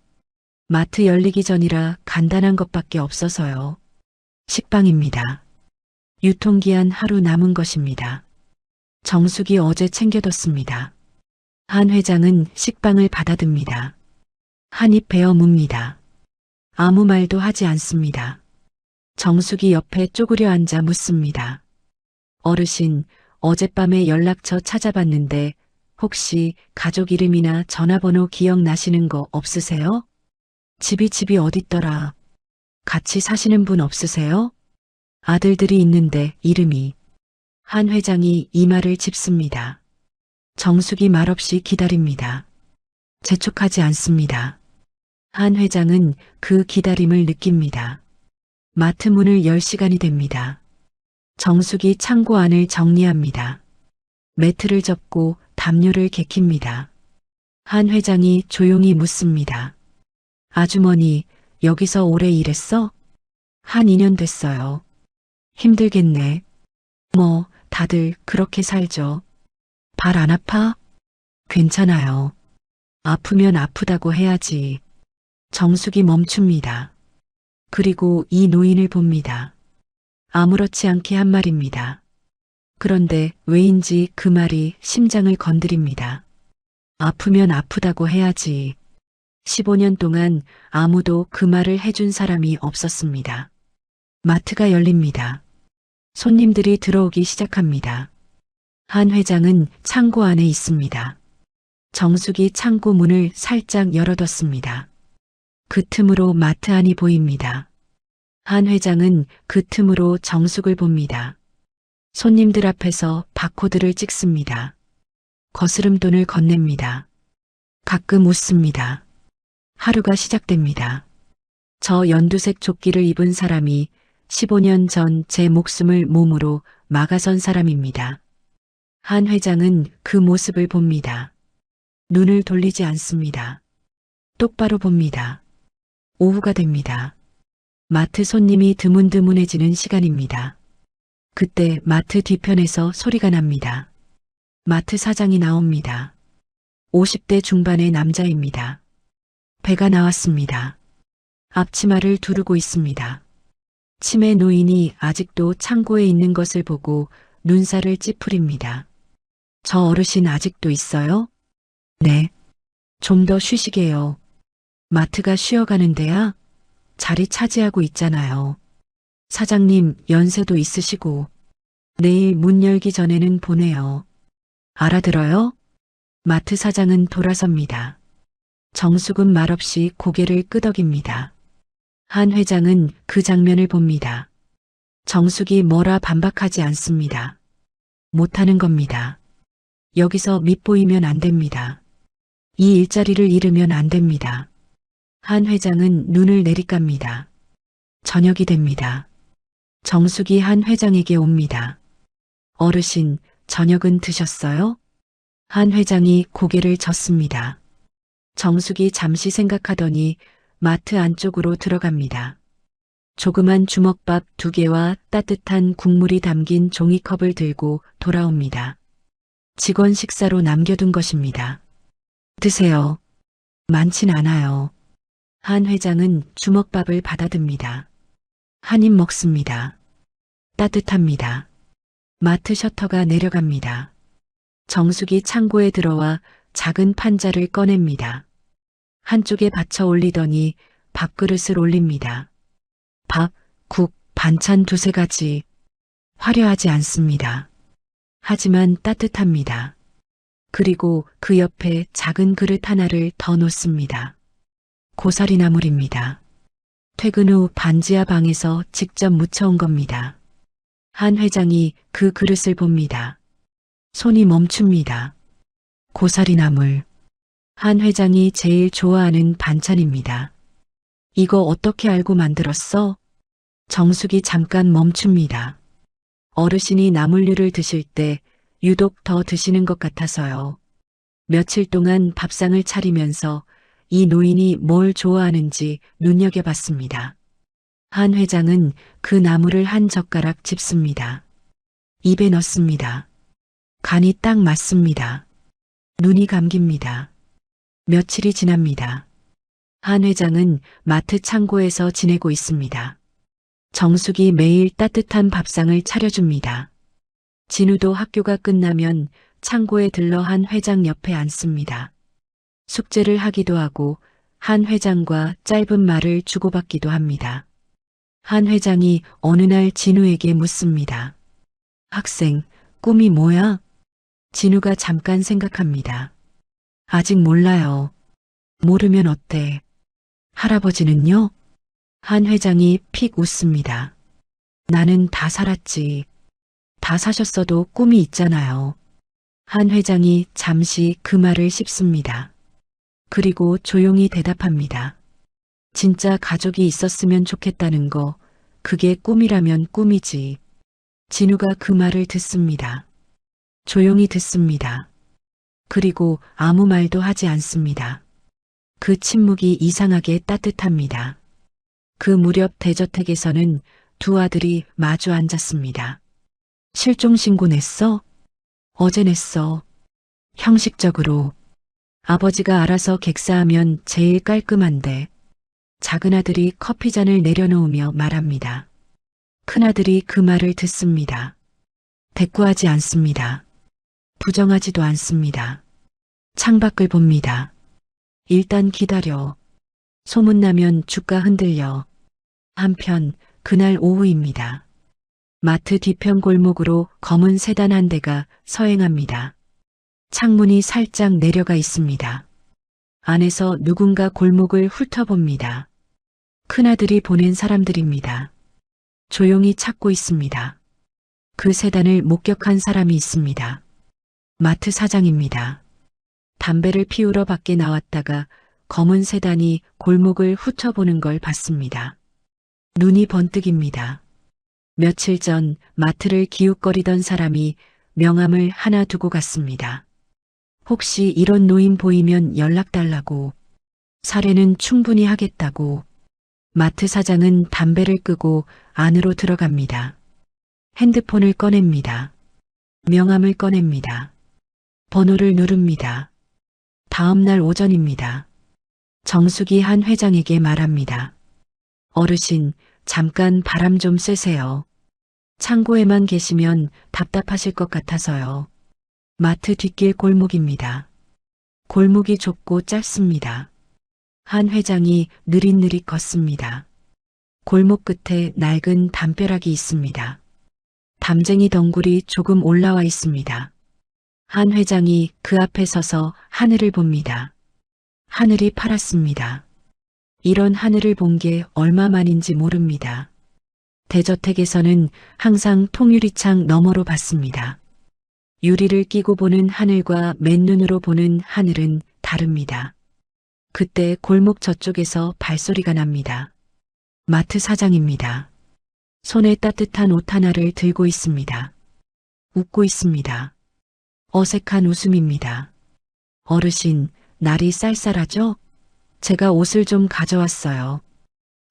마트 열리기 전이라 간단한 것밖에 없어서요. 식빵입니다. 유통기한 하루 남은 것입니다. 정숙이 어제 챙겨뒀습니다. 한 회장은 식빵을 받아듭니다. 한 입 베어 뭅니다. 아무 말도 하지 않습니다. 정숙이 옆에 쪼그려 앉아 묻습니다. 어르신, 어젯밤에 연락처 찾아봤는데 혹시 가족 이름이나 전화번호 기억나시는 거 없으세요? 집이 어딨더라? 같이 사시는 분 없으세요? 아들들이 있는데 이름이. 한 회장이 이마를 짚습니다. 정숙이 말없이 기다립니다. 재촉하지 않습니다. 한 회장은 그 기다림을 느낍니다. 마트 문을 열 시간이 됩니다. 정숙이 창고 안을 정리합니다. 매트를 접고 담요를 개킵니다. 한 회장이 조용히 묻습니다. 아주머니, 여기서 오래 일했어? 한 2년 됐어요. 힘들겠네. 뭐, 다들 그렇게 살죠. 발 안 아파? 괜찮아요. 아프면 아프다고 해야지. 정숙이 멈춥니다. 그리고 이 노인을 봅니다. 아무렇지 않게 한 말입니다. 그런데 왜인지 그 말이 심장을 건드립니다. 아프면 아프다고 해야지. 15년 동안 아무도 그 말을 해준 사람이 없었습니다. 마트가 열립니다. 손님들이 들어오기 시작합니다. 한 회장은 창고 안에 있습니다. 정숙이 창고 문을 살짝 열어뒀습니다. 그 틈으로 마트 안이 보입니다. 한 회장은 그 틈으로 정숙을 봅니다. 손님들 앞에서 바코드를 찍습니다. 거스름돈을 건넵니다. 가끔 웃습니다. 하루가 시작됩니다. 저 연두색 조끼를 입은 사람이 15년 전 제 목숨을 몸으로 막아선 사람입니다. 한 회장은 그 모습을 봅니다. 눈을 돌리지 않습니다. 똑바로 봅니다. 오후가 됩니다. 마트 손님이 드문드문해지는 시간입니다. 그때 마트 뒤편에서 소리가 납니다. 마트 사장이 나옵니다. 50대 중반의 남자입니다. 배가 나왔습니다. 앞치마를 두르고 있습니다. 치매 노인이 아직도 창고에 있는 것을 보고 눈살을 찌푸립니다. 저 어르신 아직도 있어요? 네. 좀 더 쉬시게요. 마트가 쉬어가는 데야? 자리 차지하고 있잖아요. 사장님 연세도 있으시고 내일 문 열기 전에는 보내요. 알아들어요? 마트 사장은 돌아섭니다. 정숙은 말없이 고개를 끄덕입니다. 한 회장은 그 장면을 봅니다. 정숙이 뭐라 반박하지 않습니다. 못하는 겁니다. 여기서 밉보이면 안 됩니다. 이 일자리를 잃으면 안 됩니다. 한 회장은 눈을 내리깝니다. 저녁이 됩니다. 정숙이 한 회장에게 옵니다. 어르신, 저녁은 드셨어요? 한 회장이 고개를 젓습니다. 정숙이 잠시 생각하더니 마트 안쪽으로 들어갑니다. 조그만 주먹밥 2개와 따뜻한 국물이 담긴 종이컵을 들고 돌아옵니다. 직원 식사로 남겨둔 것입니다. 드세요. 많진 않아요. 한 회장은 주먹밥을 받아듭니다. 한 입 먹습니다. 따뜻합니다. 마트 셔터가 내려갑니다. 정숙이 창고에 들어와 작은 판자를 꺼냅니다. 한쪽에 받쳐 올리더니 밥그릇을 올립니다. 밥, 국, 반찬 2-3가지. 화려하지 않습니다. 하지만 따뜻합니다. 그리고 그 옆에 작은 그릇 하나를 더 놓습니다. 고사리 나물입니다. 퇴근 후 반지하 방에서 직접 무쳐온 겁니다. 한 회장이 그 그릇을 봅니다. 손이 멈춥니다. 고사리 나물. 한 회장이 제일 좋아하는 반찬입니다. 이거 어떻게 알고 만들었어? 정숙이 잠깐 멈춥니다. 어르신이 나물류를 드실 때 유독 더 드시는 것 같아서요. 며칠 동안 밥상을 차리면서 이 노인이 뭘 좋아하는지 눈여겨봤습니다. 한 회장은 그 나물을 한 젓가락 집습니다. 입에 넣습니다. 간이 딱 맞습니다. 눈이 감깁니다. 며칠이 지납니다. 한 회장은 마트 창고에서 지내고 있습니다. 정숙이 매일 따뜻한 밥상을 차려줍니다. 진우도 학교가 끝나면 창고에 들러 한 회장 옆에 앉습니다. 숙제를 하기도 하고 한 회장과 짧은 말을 주고받기도 합니다. 한 회장이 어느 날 진우에게 묻습니다. 학생, 꿈이 뭐야? 진우가 잠깐 생각합니다. 아직 몰라요. 모르면 어때? 할아버지는요? 한 회장이 픽 웃습니다. 나는 다 살았지. 다 사셨어도 꿈이 있잖아요. 한 회장이 잠시 그 말을 씹습니다. 그리고 조용히 대답합니다. 진짜 가족이 있었으면 좋겠다는 거, 그게 꿈이라면 꿈이지. 진우가 그 말을 듣습니다. 조용히 듣습니다. 그리고 아무 말도 하지 않습니다. 그 침묵이 이상하게 따뜻합니다. 그 무렵 대저택에서는 2 아들이 마주 앉았습니다. 실종신고 냈어? 어제 냈어. 형식적으로. 아버지가 알아서 객사하면 제일 깔끔한데. 작은 아들이 커피잔을 내려놓으며 말합니다. 큰아들이 그 말을 듣습니다. 대꾸하지 않습니다. 부정하지도 않습니다. 창밖을 봅니다. 일단 기다려. 소문나면 주가 흔들려. 한편 그날 오후입니다. 마트 뒤편 골목으로 검은 세단 한 대가 서행합니다. 창문이 살짝 내려가 있습니다. 안에서 누군가 골목을 훑어봅니다. 큰아들이 보낸 사람들입니다. 조용히 찾고 있습니다. 그 세단을 목격한 사람이 있습니다. 마트 사장입니다. 담배를 피우러 밖에 나왔다가 검은 세단이 골목을 훑어보는 걸 봤습니다. 눈이 번뜩입니다. 며칠 전 마트를 기웃거리던 사람이 명함을 하나 두고 갔습니다. 혹시 이런 노인 보이면 연락 달라고. 사례는 충분히 하겠다고. 마트 사장은 담배를 끄고 안으로 들어갑니다. 핸드폰을 꺼냅니다. 명함을 꺼냅니다. 번호를 누릅니다. 다음 날 오전입니다. 정숙이 한 회장에게 말합니다. 어르신, 잠깐 바람 좀 쐬세요. 창고에만 계시면 답답하실 것 같아서요. 마트 뒷길 골목입니다. 골목이 좁고 짧습니다. 한 회장이 느릿느릿 걷습니다. 골목 끝에 낡은 담벼락이 있습니다. 담쟁이 덩굴이 조금 올라와 있습니다. 한 회장이 그 앞에 서서 하늘을 봅니다. 하늘이 파랗습니다. 이런 하늘을 본 게 얼마만인지 모릅니다. 대저택에서는 항상 통유리창 너머로 봤습니다. 유리를 끼고 보는 하늘과 맨눈으로 보는 하늘은 다릅니다. 그때 골목 저쪽에서 발소리가 납니다. 마트 사장입니다. 손에 따뜻한 옷 하나를 들고 있습니다. 웃고 있습니다. 어색한 웃음입니다. 어르신, 날이 쌀쌀하죠? 제가 옷을 좀 가져왔어요.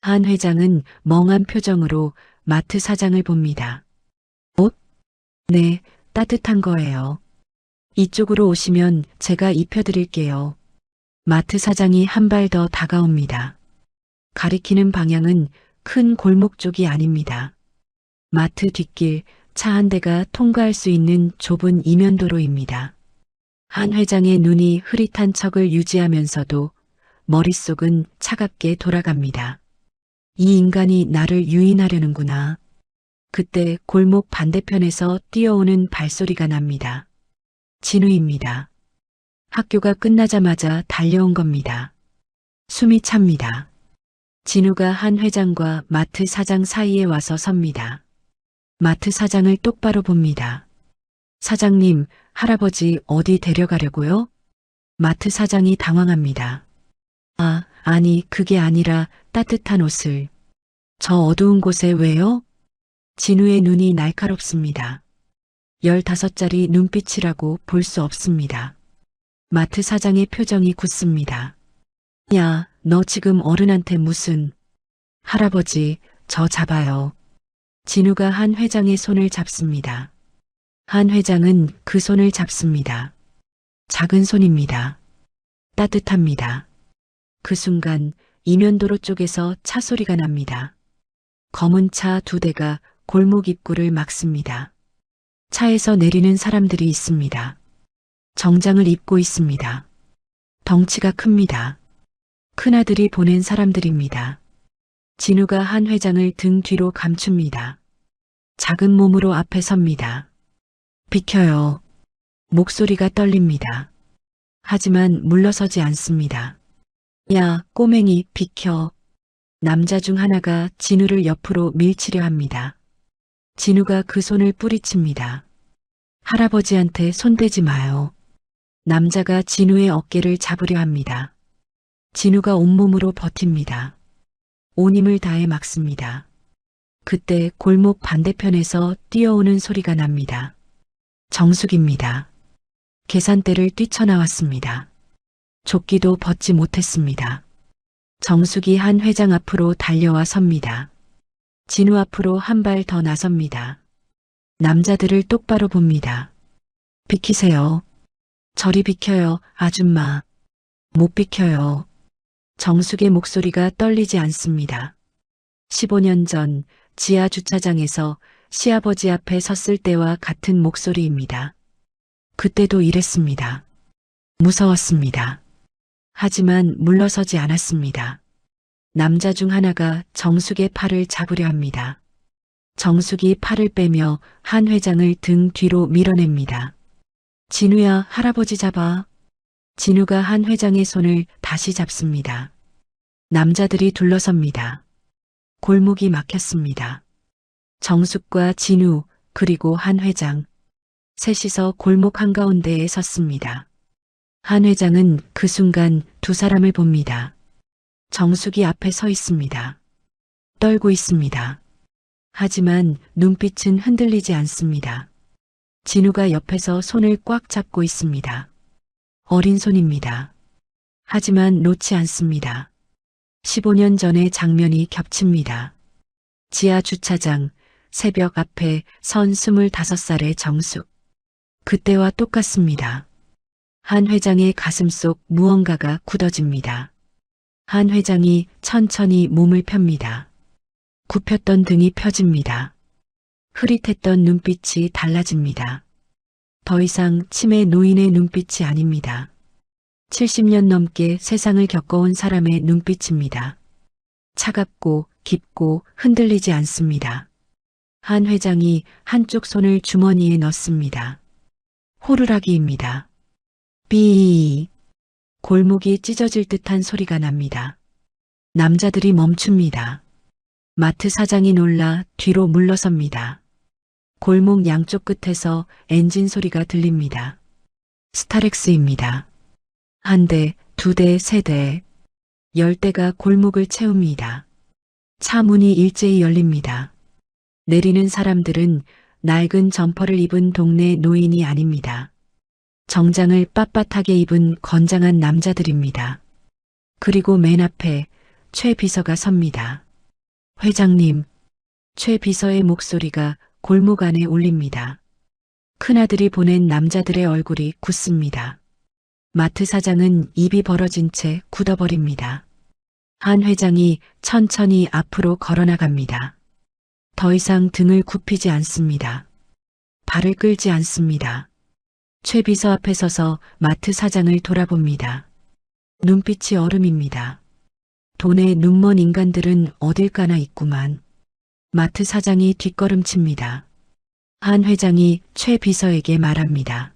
한 회장은 멍한 표정으로 마트 사장을 봅니다. 옷? 네, 따뜻한 거예요. 이쪽으로 오시면 제가 입혀드릴게요. 마트 사장이 한 발 더 다가옵니다. 가리키는 방향은 큰 골목 쪽이 아닙니다. 마트 뒷길, 차 한 대가 통과할 수 있는 좁은 이면도로입니다. 한 회장의 눈이 흐릿한 척을 유지하면서도 머릿속은 차갑게 돌아갑니다. 이 인간이 나를 유인하려는구나. 그때 골목 반대편에서 뛰어오는 발소리가 납니다. 진우입니다. 학교가 끝나자마자 달려온 겁니다. 숨이 찹니다. 진우가 한 회장과 마트 사장 사이에 와서 섭니다. 마트 사장을 똑바로 봅니다. 사장님, 할아버지 어디 데려가려고요? 마트 사장이 당황합니다. 아니, 그게 아니라 따뜻한 옷을. 저 어두운 곳에 왜요? 진우의 눈이 날카롭습니다. 15짜리 눈빛이라고 볼 수 없습니다. 마트 사장의 표정이 굳습니다. 야, 너 지금 어른한테 무슨... 할아버지, 저 잡아요. 진우가 한 회장의 손을 잡습니다. 한 회장은 그 손을 잡습니다. 작은 손입니다. 따뜻합니다. 그 순간 이면도로 쪽에서 차 소리가 납니다. 검은 차 2대가 골목 입구를 막습니다. 차에서 내리는 사람들이 있습니다. 정장을 입고 있습니다. 덩치가 큽니다. 큰아들이 보낸 사람들입니다. 진우가 한 회장을 등 뒤로 감춥니다. 작은 몸으로 앞에 섭니다. 비켜요. 목소리가 떨립니다. 하지만 물러서지 않습니다. 야, 꼬맹이, 비켜. 남자 중 하나가 진우를 옆으로 밀치려 합니다. 진우가 그 손을 뿌리칩니다. 할아버지한테 손대지 마요. 남자가 진우의 어깨를 잡으려 합니다. 진우가 온몸으로 버팁니다. 온 힘을 다해 막습니다. 그때 골목 반대편에서 뛰어오는 소리가 납니다. 정숙입니다. 계산대를 뛰쳐나왔습니다. 조끼도 벗지 못했습니다. 정숙이 한 회장 앞으로 달려와 섭니다. 진우 앞으로 한 발 더 나섭니다. 남자들을 똑바로 봅니다. 비키세요. 저리 비켜요, 아줌마. 못 비켜요. 정숙의 목소리가 떨리지 않습니다. 15년 전 지하 주차장에서 시아버지 앞에 섰을 때와 같은 목소리입니다. 그때도 이랬습니다. 무서웠습니다. 하지만 물러서지 않았습니다. 남자 중 하나가 정숙의 팔을 잡으려 합니다. 정숙이 팔을 빼며 한 회장을 등 뒤로 밀어냅니다. 진우야, 할아버지 잡아. 진우가 한 회장의 손을 다시 잡습니다. 남자들이 둘러섭니다. 골목이 막혔습니다. 정숙과 진우 그리고 한 회장. 셋이서 골목 한가운데에 섰습니다. 한 회장은 그 순간 2사람을 봅니다. 정숙이 앞에 서 있습니다. 떨고 있습니다. 하지만 눈빛은 흔들리지 않습니다. 진우가 옆에서 손을 꽉 잡고 있습니다. 어린 손입니다. 하지만 놓지 않습니다. 15년 전의 장면이 겹칩니다. 지하 주차장, 새벽 앞에 선 25살의 정숙. 그때와 똑같습니다. 한 회장의 가슴 속 무언가가 굳어집니다. 한 회장이 천천히 몸을 펴니다. 굽혔던 등이 펴집니다. 흐릿했던 눈빛이 달라집니다. 더 이상 치매 노인의 눈빛이 아닙니다. 70년 넘게 세상을 겪어온 사람의 눈빛입니다. 차갑고 깊고 흔들리지 않습니다. 한 회장이 한쪽 손을 주머니에 넣습니다. 호루라기입니다. 삐. 골목이 찢어질 듯한 소리가 납니다. 남자들이 멈춥니다. 마트 사장이 놀라 뒤로 물러섭니다. 골목 양쪽 끝에서 엔진 소리가 들립니다. 스타렉스입니다. 한 대, 두 대, 세 대. 10대가 골목을 채웁니다. 차 문이 일제히 열립니다. 내리는 사람들은 낡은 점퍼를 입은 동네 노인이 아닙니다. 정장을 빳빳하게 입은 건장한 남자들입니다. 그리고 맨 앞에 최 비서가 섭니다. 회장님, 최 비서의 목소리가 골목 안에 울립니다. 큰아들이 보낸 남자들의 얼굴이 굳습니다. 마트 사장은 입이 벌어진 채 굳어버립니다. 한 회장이 천천히 앞으로 걸어나갑니다. 더 이상 등을 굽히지 않습니다. 발을 끌지 않습니다. 최 비서 앞에 서서 마트 사장을 돌아봅니다. 눈빛이 얼음입니다. 돈에 눈먼 인간들은 어딜 가나 있구만. 마트 사장이 뒷걸음칩니다. 한 회장이 최 비서에게 말합니다.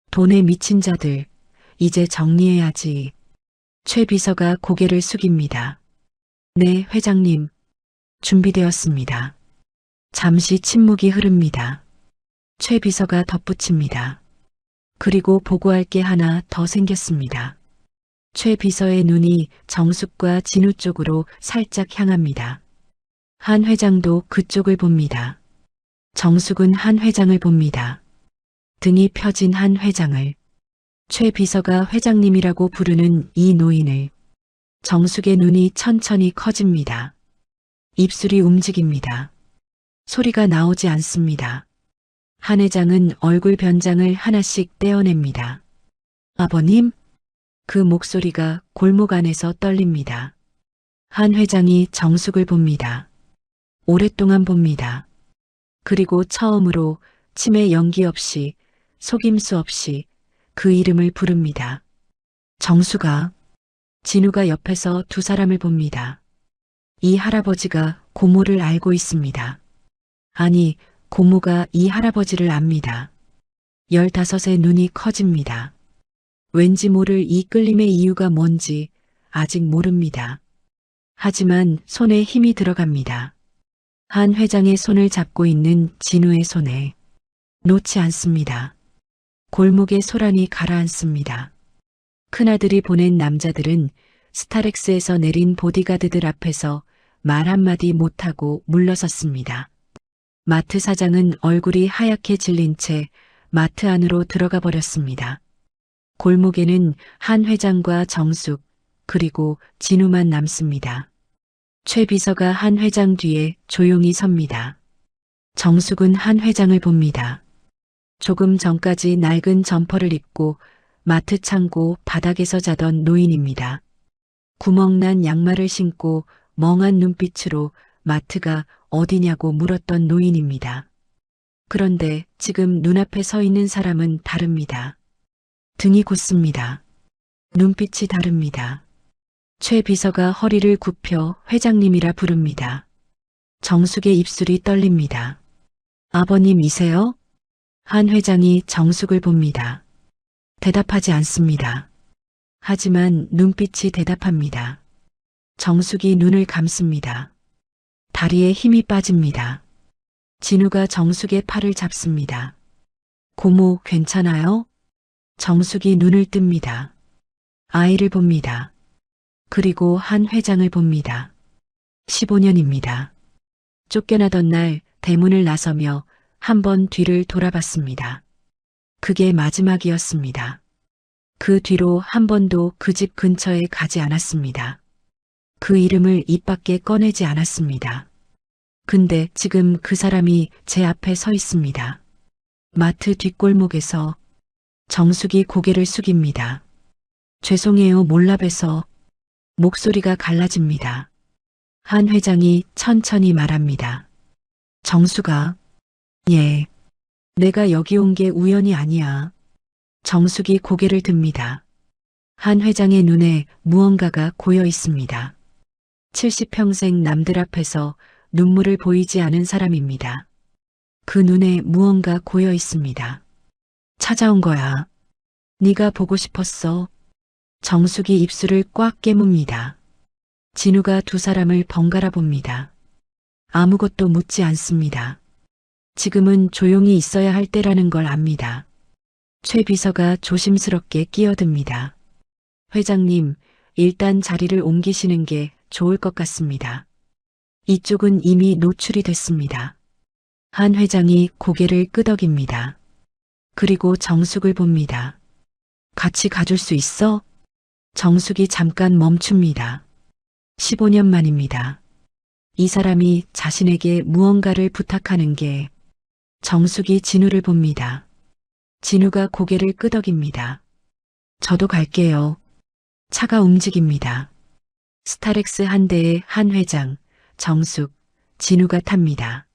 돈에 미친 자들, 이제 정리해야지. 최 비서가 고개를 숙입니다. 네, 회장님. 준비되었습니다. 잠시 침묵이 흐릅니다. 최 비서가 덧붙입니다. 그리고 보고할 게 하나 더 생겼습니다. 최 비서의 눈이 정숙과 진우 쪽으로 살짝 향합니다. 한 회장도 그쪽을 봅니다. 정숙은 한 회장을 봅니다. 등이 펴진 한 회장을. 최 비서가 회장님이라고 부르는 이 노인을. 정숙의 눈이 천천히 커집니다. 입술이 움직입니다. 소리가 나오지 않습니다. 한 회장은 얼굴 변장을 하나씩 떼어냅니다. 아버님? 그 목소리가 골목 안에서 떨립니다. 한 회장이 정숙을 봅니다. 오랫동안 봅니다. 그리고 처음으로 침에 연기 없이, 속임수 없이 그 이름을 부릅니다. 정숙아. 진우가 옆에서 두 사람을 봅니다. 이 할아버지가 고모를 알고 있습니다. 아니, 고모가 이 할아버지를 압니다. 15의 눈이 커집니다. 왠지 모를 이 끌림의 이유가 뭔지 아직 모릅니다. 하지만 손에 힘이 들어갑니다. 한 회장의 손을 잡고 있는 진우의 손에 놓지 않습니다. 골목의 소란이 가라앉습니다. 큰아들이 보낸 남자들은 스타렉스에서 내린 보디가드들 앞에서 말 한마디 못하고 물러섰습니다. 마트 사장은 얼굴이 하얗게 질린 채 마트 안으로 들어가 버렸습니다. 골목에는 한 회장과 정숙, 그리고 진우만 남습니다. 최 비서가 한 회장 뒤에 조용히 섭니다. 정숙은 한 회장을 봅니다. 조금 전까지 낡은 점퍼를 입고 마트 창고 바닥에서 자던 노인입니다. 구멍난 양말을 신고 멍한 눈빛으로 마트가 어디냐고 물었던 노인입니다. 그런데 지금 눈앞에 서 있는 사람은 다릅니다. 등이 곧습니다. 눈빛이 다릅니다. 최 비서가 허리를 굽혀 회장님이라 부릅니다. 정숙의 입술이 떨립니다. 아버님이세요? 한 회장이 정숙을 봅니다. 대답하지 않습니다. 하지만 눈빛이 대답합니다. 정숙이 눈을 감습니다. 다리에 힘이 빠집니다. 진우가 정숙의 팔을 잡습니다. 고모 괜찮아요? 정숙이 눈을 뜹니다. 아이를 봅니다. 그리고 한 회장을 봅니다. 15년입니다. 쫓겨나던 날 대문을 나서며 한 번 뒤를 돌아봤습니다. 그게 마지막이었습니다. 그 뒤로 한 번도 그 집 근처에 가지 않았습니다. 그 이름을 입 밖에 꺼내지 않았습니다. 근데 지금 그 사람이 제 앞에 서 있습니다. 마트 뒷골목에서. 정숙이 고개를 숙입니다. 죄송해요, 몰라 봬서. 목소리가 갈라집니다. 한 회장이 천천히 말합니다. 정숙아. 예. 내가 여기 온 게 우연이 아니야. 정숙이 고개를 듭니다. 한 회장의 눈에 무언가가 고여 있습니다. 70평생 남들 앞에서 눈물을 보이지 않은 사람입니다. 그 눈에 무언가 고여 있습니다. 찾아온 거야. 네가 보고 싶었어. 정숙이 입술을 꽉 깨뭅니다. 진우가 두 사람을 번갈아 봅니다. 아무것도 묻지 않습니다. 지금은 조용히 있어야 할 때라는 걸 압니다. 최 비서가 조심스럽게 끼어듭니다. 회장님, 일단 자리를 옮기시는 게 좋을 것 같습니다. 이쪽은 이미 노출이 됐습니다. 한 회장이 고개를 끄덕입니다. 그리고 정숙을 봅니다. 같이 가줄 수 있어? 정숙이 잠깐 멈춥니다. 15년 만입니다. 이 사람이 자신에게 무언가를 부탁하는 게 정숙이 진우를 봅니다. 진우가 고개를 끄덕입니다. 저도 갈게요. 차가 움직입니다. 스타렉스 한 대에 한 회장, 정숙, 진우가 탑니다.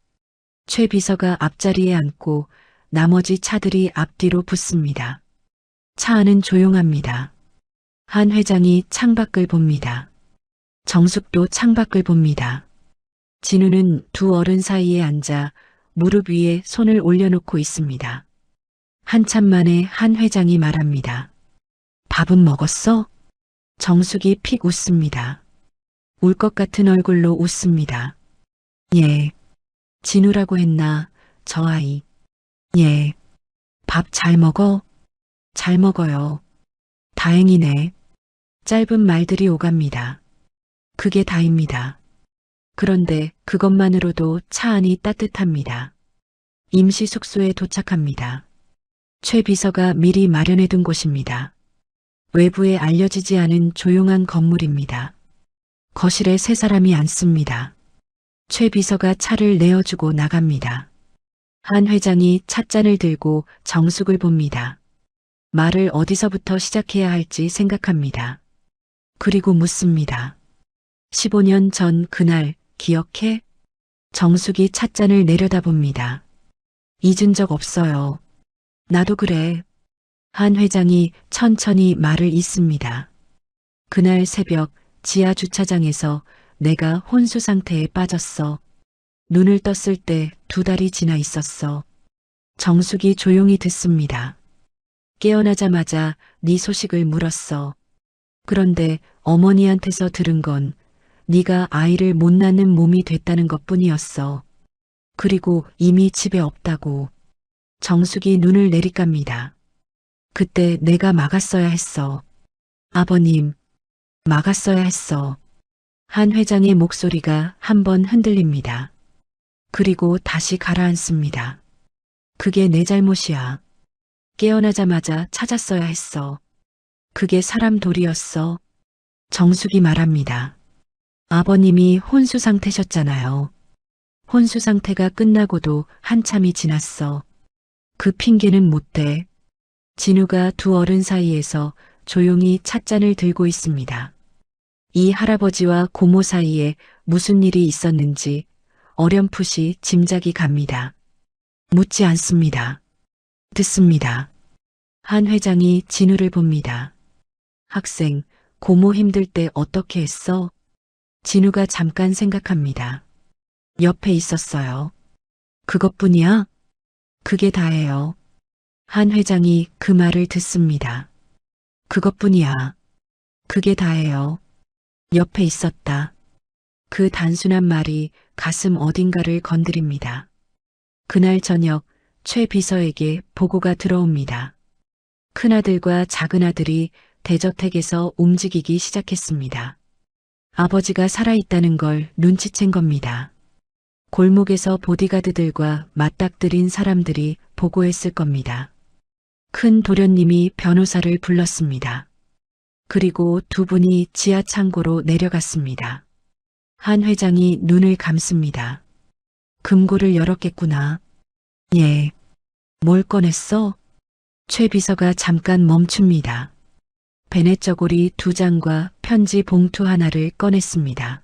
최 비서가 앞자리에 앉고 나머지 차들이 앞뒤로 붙습니다. 차 안은 조용합니다. 한 회장이 창밖을 봅니다. 정숙도 창밖을 봅니다. 진우는 두 어른 사이에 앉아 무릎 위에 손을 올려놓고 있습니다. 한참 만에 한 회장이 말합니다. 밥은 먹었어? 정숙이 픽 웃습니다. 울 것 같은 얼굴로 웃습니다. 예. 진우라고 했나, 저 아이. 예. 밥 잘 먹어? 잘 먹어요. 다행이네. 짧은 말들이 오갑니다. 그게 다입니다. 그런데 그것만으로도 차 안이 따뜻합니다. 임시 숙소에 도착합니다. 최 비서가 미리 마련해둔 곳입니다. 외부에 알려지지 않은 조용한 건물입니다. 거실에 세 사람이 앉습니다. 최 비서가 차를 내어주고 나갑니다. 한 회장이 찻잔을 들고 정숙을 봅니다. 말을 어디서부터 시작해야 할지 생각합니다. 그리고 묻습니다. 15년 전 그날 기억해? 정숙이 찻잔을 내려다봅니다. 잊은 적 없어요. 나도 그래. 한 회장이 천천히 말을 잇습니다. 그날 새벽 지하 주차장에서 내가 혼수 상태에 빠졌어. 눈을 떴을 때 2달이 지나 있었어. 정숙이 조용히 듣습니다. 깨어나자마자 네 소식을 물었어. 그런데 어머니한테서 들은 건 네가 아이를 못 낳는 몸이 됐다는 것뿐이었어. 그리고 이미 집에 없다고. 정숙이 눈을 내리깝니다. 그때 내가 막았어야 했어. 아버님, 막았어야 했어. 한 회장의 목소리가 한 번 흔들립니다. 그리고 다시 가라앉습니다. 그게 내 잘못이야. 깨어나자마자 찾았어야 했어. 그게 사람 도리였어. 정숙이 말합니다. 아버님이 혼수 상태셨잖아요. 혼수 상태가 끝나고도 한참이 지났어. 그 핑계는 못 대. 진우가 두 어른 사이에서 조용히 찻잔을 들고 있습니다. 이 할아버지와 고모 사이에 무슨 일이 있었는지 어렴풋이 짐작이 갑니다. 묻지 않습니다. 듣습니다. 한 회장이 진우를 봅니다. 학생, 고모 힘들 때 어떻게 했어? 진우가 잠깐 생각합니다. 옆에 있었어요. 그것뿐이야? 그게 다예요. 한 회장이 그 말을 듣습니다. 그것뿐이야. 그게 다예요. 옆에 있었다. 그 단순한 말이 가슴 어딘가를 건드립니다. 그날 저녁 최 비서에게 보고가 들어옵니다. 큰아들과 작은아들이 대저택에서 움직이기 시작했습니다. 아버지가 살아있다는 걸 눈치챈 겁니다. 골목에서 보디가드들과 맞닥뜨린 사람들이 보고했을 겁니다. 큰 도련님이 변호사를 불렀습니다. 그리고 두 분이 지하 창고로 내려갔습니다. 한 회장이 눈을 감습니다. 금고를 열었겠구나. 예. 뭘 꺼냈어? 최 비서가 잠깐 멈춥니다. 베넷저고리 2장과 편지 봉투 하나를 꺼냈습니다.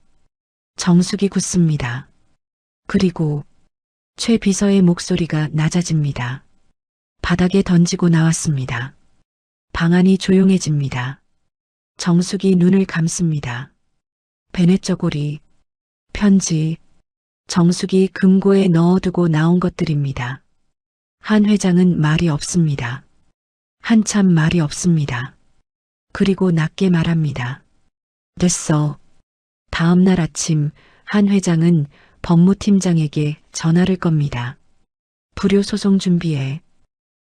정숙이 굳습니다. 그리고 최 비서의 목소리가 낮아집니다. 바닥에 던지고 나왔습니다. 방안이 조용해집니다. 정숙이 눈을 감습니다. 베넷저고리, 편지, 정숙이 금고에 넣어두고 나온 것들입니다. 한 회장은 말이 없습니다. 한참 말이 없습니다. 그리고 낮게 말합니다. 됐어. 다음 날 아침 한 회장은 법무팀장에게 전화를 겁니다. 불효소송 준비해.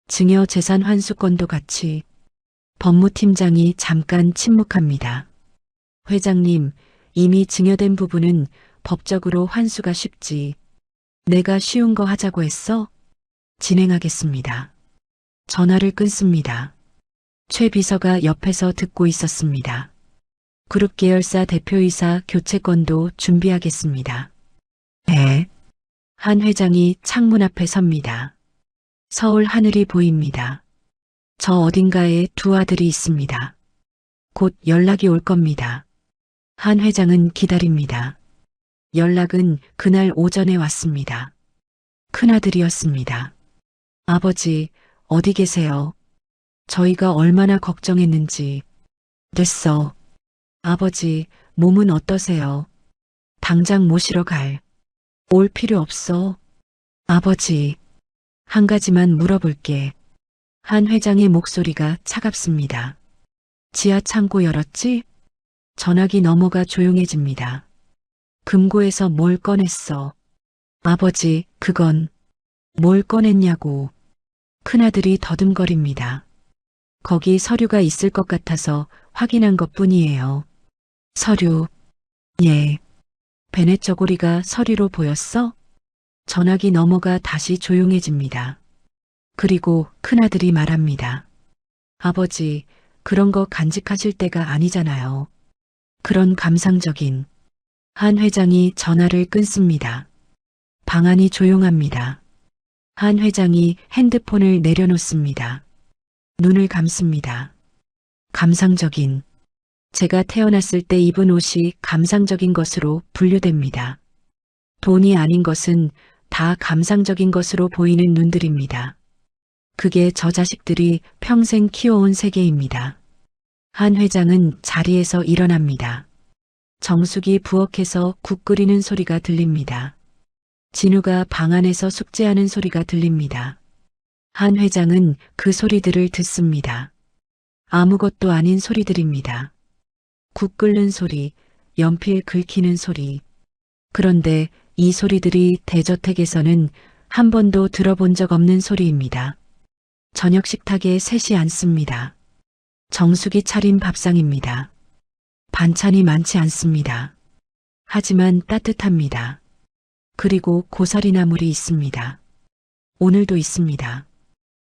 증여 재산 환수권도 같이. 법무팀장이 잠깐 침묵합니다. 회장님, 이미 증여된 부분은 법적으로 환수가 쉽지. 내가 쉬운 거 하자고 했어? 진행하겠습니다. 전화를 끊습니다. 최 비서가 옆에서 듣고 있었습니다. 그룹 계열사 대표이사 교체권도 준비하겠습니다. 네. 한 회장이 창문 앞에 섭니다. 서울 하늘이 보입니다. 저 어딘가에 두 아들이 있습니다. 곧 연락이 올 겁니다. 한 회장은 기다립니다. 연락은 그날 오전에 왔습니다. 큰아들이었습니다. 아버지, 어디 계세요? 저희가 얼마나 걱정했는지. 됐어. 아버지, 몸은 어떠세요? 당장 모시러 올 필요 없어. 아버지, 한 가지만 물어볼게. 한 회장의 목소리가 차갑습니다. 지하 창고 열었지? 전화기 너머가 조용해집니다. 금고에서 뭘 꺼냈어? 아버지, 그건 뭘 꺼냈냐고. 큰아들이 더듬거립니다. 거기 서류가 있을 것 같아서 확인한 것뿐이에요. 서류. 예. 베넷 저고리가 서류로 보였어? 전화기 너머가 다시 조용해집니다. 그리고 큰아들이 말합니다. 아버지, 그런 거 간직하실 때가 아니잖아요. 그런 감상적인. 한 회장이 전화를 끊습니다. 방안이 조용합니다. 한 회장이 핸드폰을 내려놓습니다. 눈을 감습니다. 감상적인. 제가 태어났을 때 입은 옷이 감상적인 것으로 분류됩니다. 돈이 아닌 것은 다 감상적인 것으로 보이는 눈들입니다. 그게 저 자식들이 평생 키워온 세계입니다. 한 회장은 자리에서 일어납니다. 정숙이 부엌에서 국 끓이는 소리가 들립니다. 진우가 방 안에서 숙제하는 소리가 들립니다. 한 회장은 그 소리들을 듣습니다. 아무것도 아닌 소리들입니다. 국 끓는 소리, 연필 긁히는 소리. 그런데 이 소리들이 대저택에서는 한 번도 들어본 적 없는 소리입니다. 저녁 식탁에 셋이 앉습니다. 정숙이 차린 밥상입니다. 반찬이 많지 않습니다. 하지만 따뜻합니다. 그리고 고사리 나물이 있습니다. 오늘도 있습니다.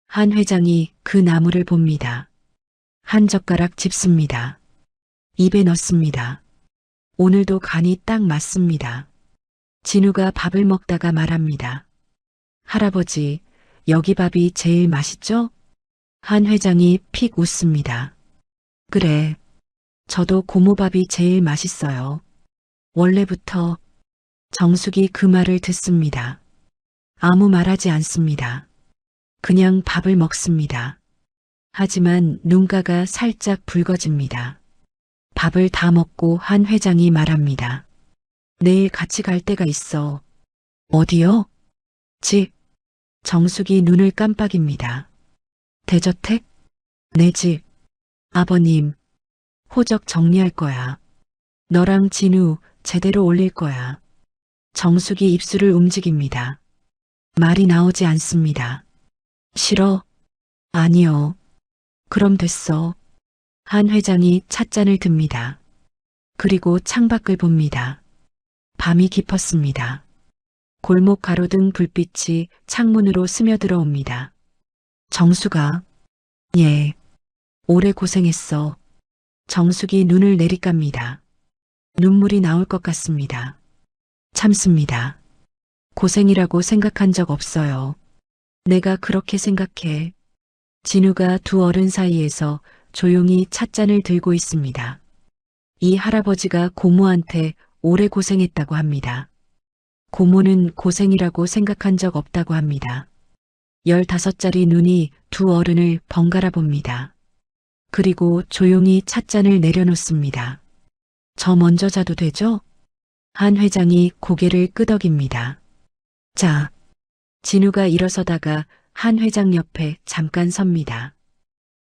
한 회장이 그 나물을 봅니다. 한 젓가락 집습니다. 입에 넣습니다. 오늘도 간이 딱 맞습니다. 진우가 밥을 먹다가 말합니다. 할아버지, 여기 밥이 제일 맛있죠? 한 회장이 픽 웃습니다. 그래, 저도 고모밥이 제일 맛있어요. 원래부터. 정숙이 그 말을 듣습니다. 아무 말하지 않습니다. 그냥 밥을 먹습니다. 하지만 눈가가 살짝 붉어집니다. 밥을 다 먹고 한 회장이 말합니다. 내일 같이 갈 데가 있어. 어디요? 집. 정숙이 눈을 깜빡입니다. 대저택? 내 집. 아버님, 호적 정리할 거야. 너랑 진우 제대로 올릴 거야. 정숙이 입술을 움직입니다. 말이 나오지 않습니다. 싫어? 아니요. 그럼 됐어. 한 회장이 찻잔을 듭니다. 그리고 창밖을 봅니다. 밤이 깊었습니다. 골목 가로등 불빛이 창문으로 스며들어옵니다. 정수가, 예, 오래 고생했어. 정숙이 눈을 내리깝니다. 눈물이 나올 것 같습니다. 참습니다. 고생이라고 생각한 적 없어요. 내가 그렇게 생각해. 진우가 두 어른 사이에서 조용히 찻잔을 들고 있습니다. 이 할아버지가 고모한테 오래 고생했다고 합니다. 고모는 고생이라고 생각한 적 없다고 합니다. 15짜리 눈이 두 어른을 번갈아 봅니다. 그리고 조용히 찻잔을 내려놓습니다. 저 먼저 자도 되죠? 한 회장이 고개를 끄덕입니다. 자, 진우가 일어서다가 한 회장 옆에 잠깐 섭니다.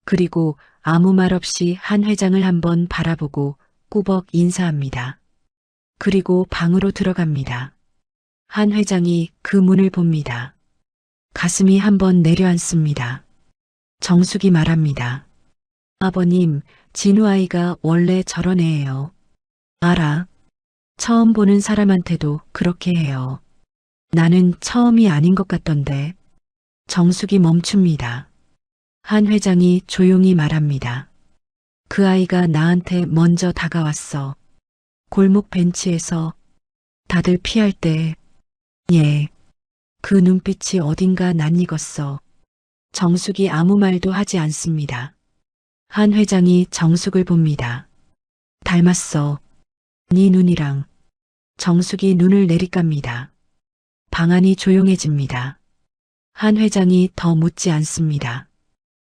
그리고 아무 말 없이 한 회장을 한번 바라보고 꾸벅 인사합니다. 그리고 방으로 들어갑니다. 한 회장이 그 문을 봅니다. 가슴이 한번 내려앉습니다. 정숙이 말합니다. 아버님, 진우 아이가 원래 저런 애예요. 알아. 처음 보는 사람한테도 그렇게 해요. 나는 처음이 아닌 것 같던데. 정숙이 멈춥니다. 한 회장이 조용히 말합니다. 그 아이가 나한테 먼저 다가왔어. 골목 벤치에서 다들 피할 때, 예. 그 눈빛이 어딘가 낯익었어. 정숙이 아무 말도 하지 않습니다. 한 회장이 정숙을 봅니다. 닮았어. 네 눈이랑. 정숙이 눈을 내리깝니다. 방 안이 조용해집니다. 한 회장이 더 묻지 않습니다.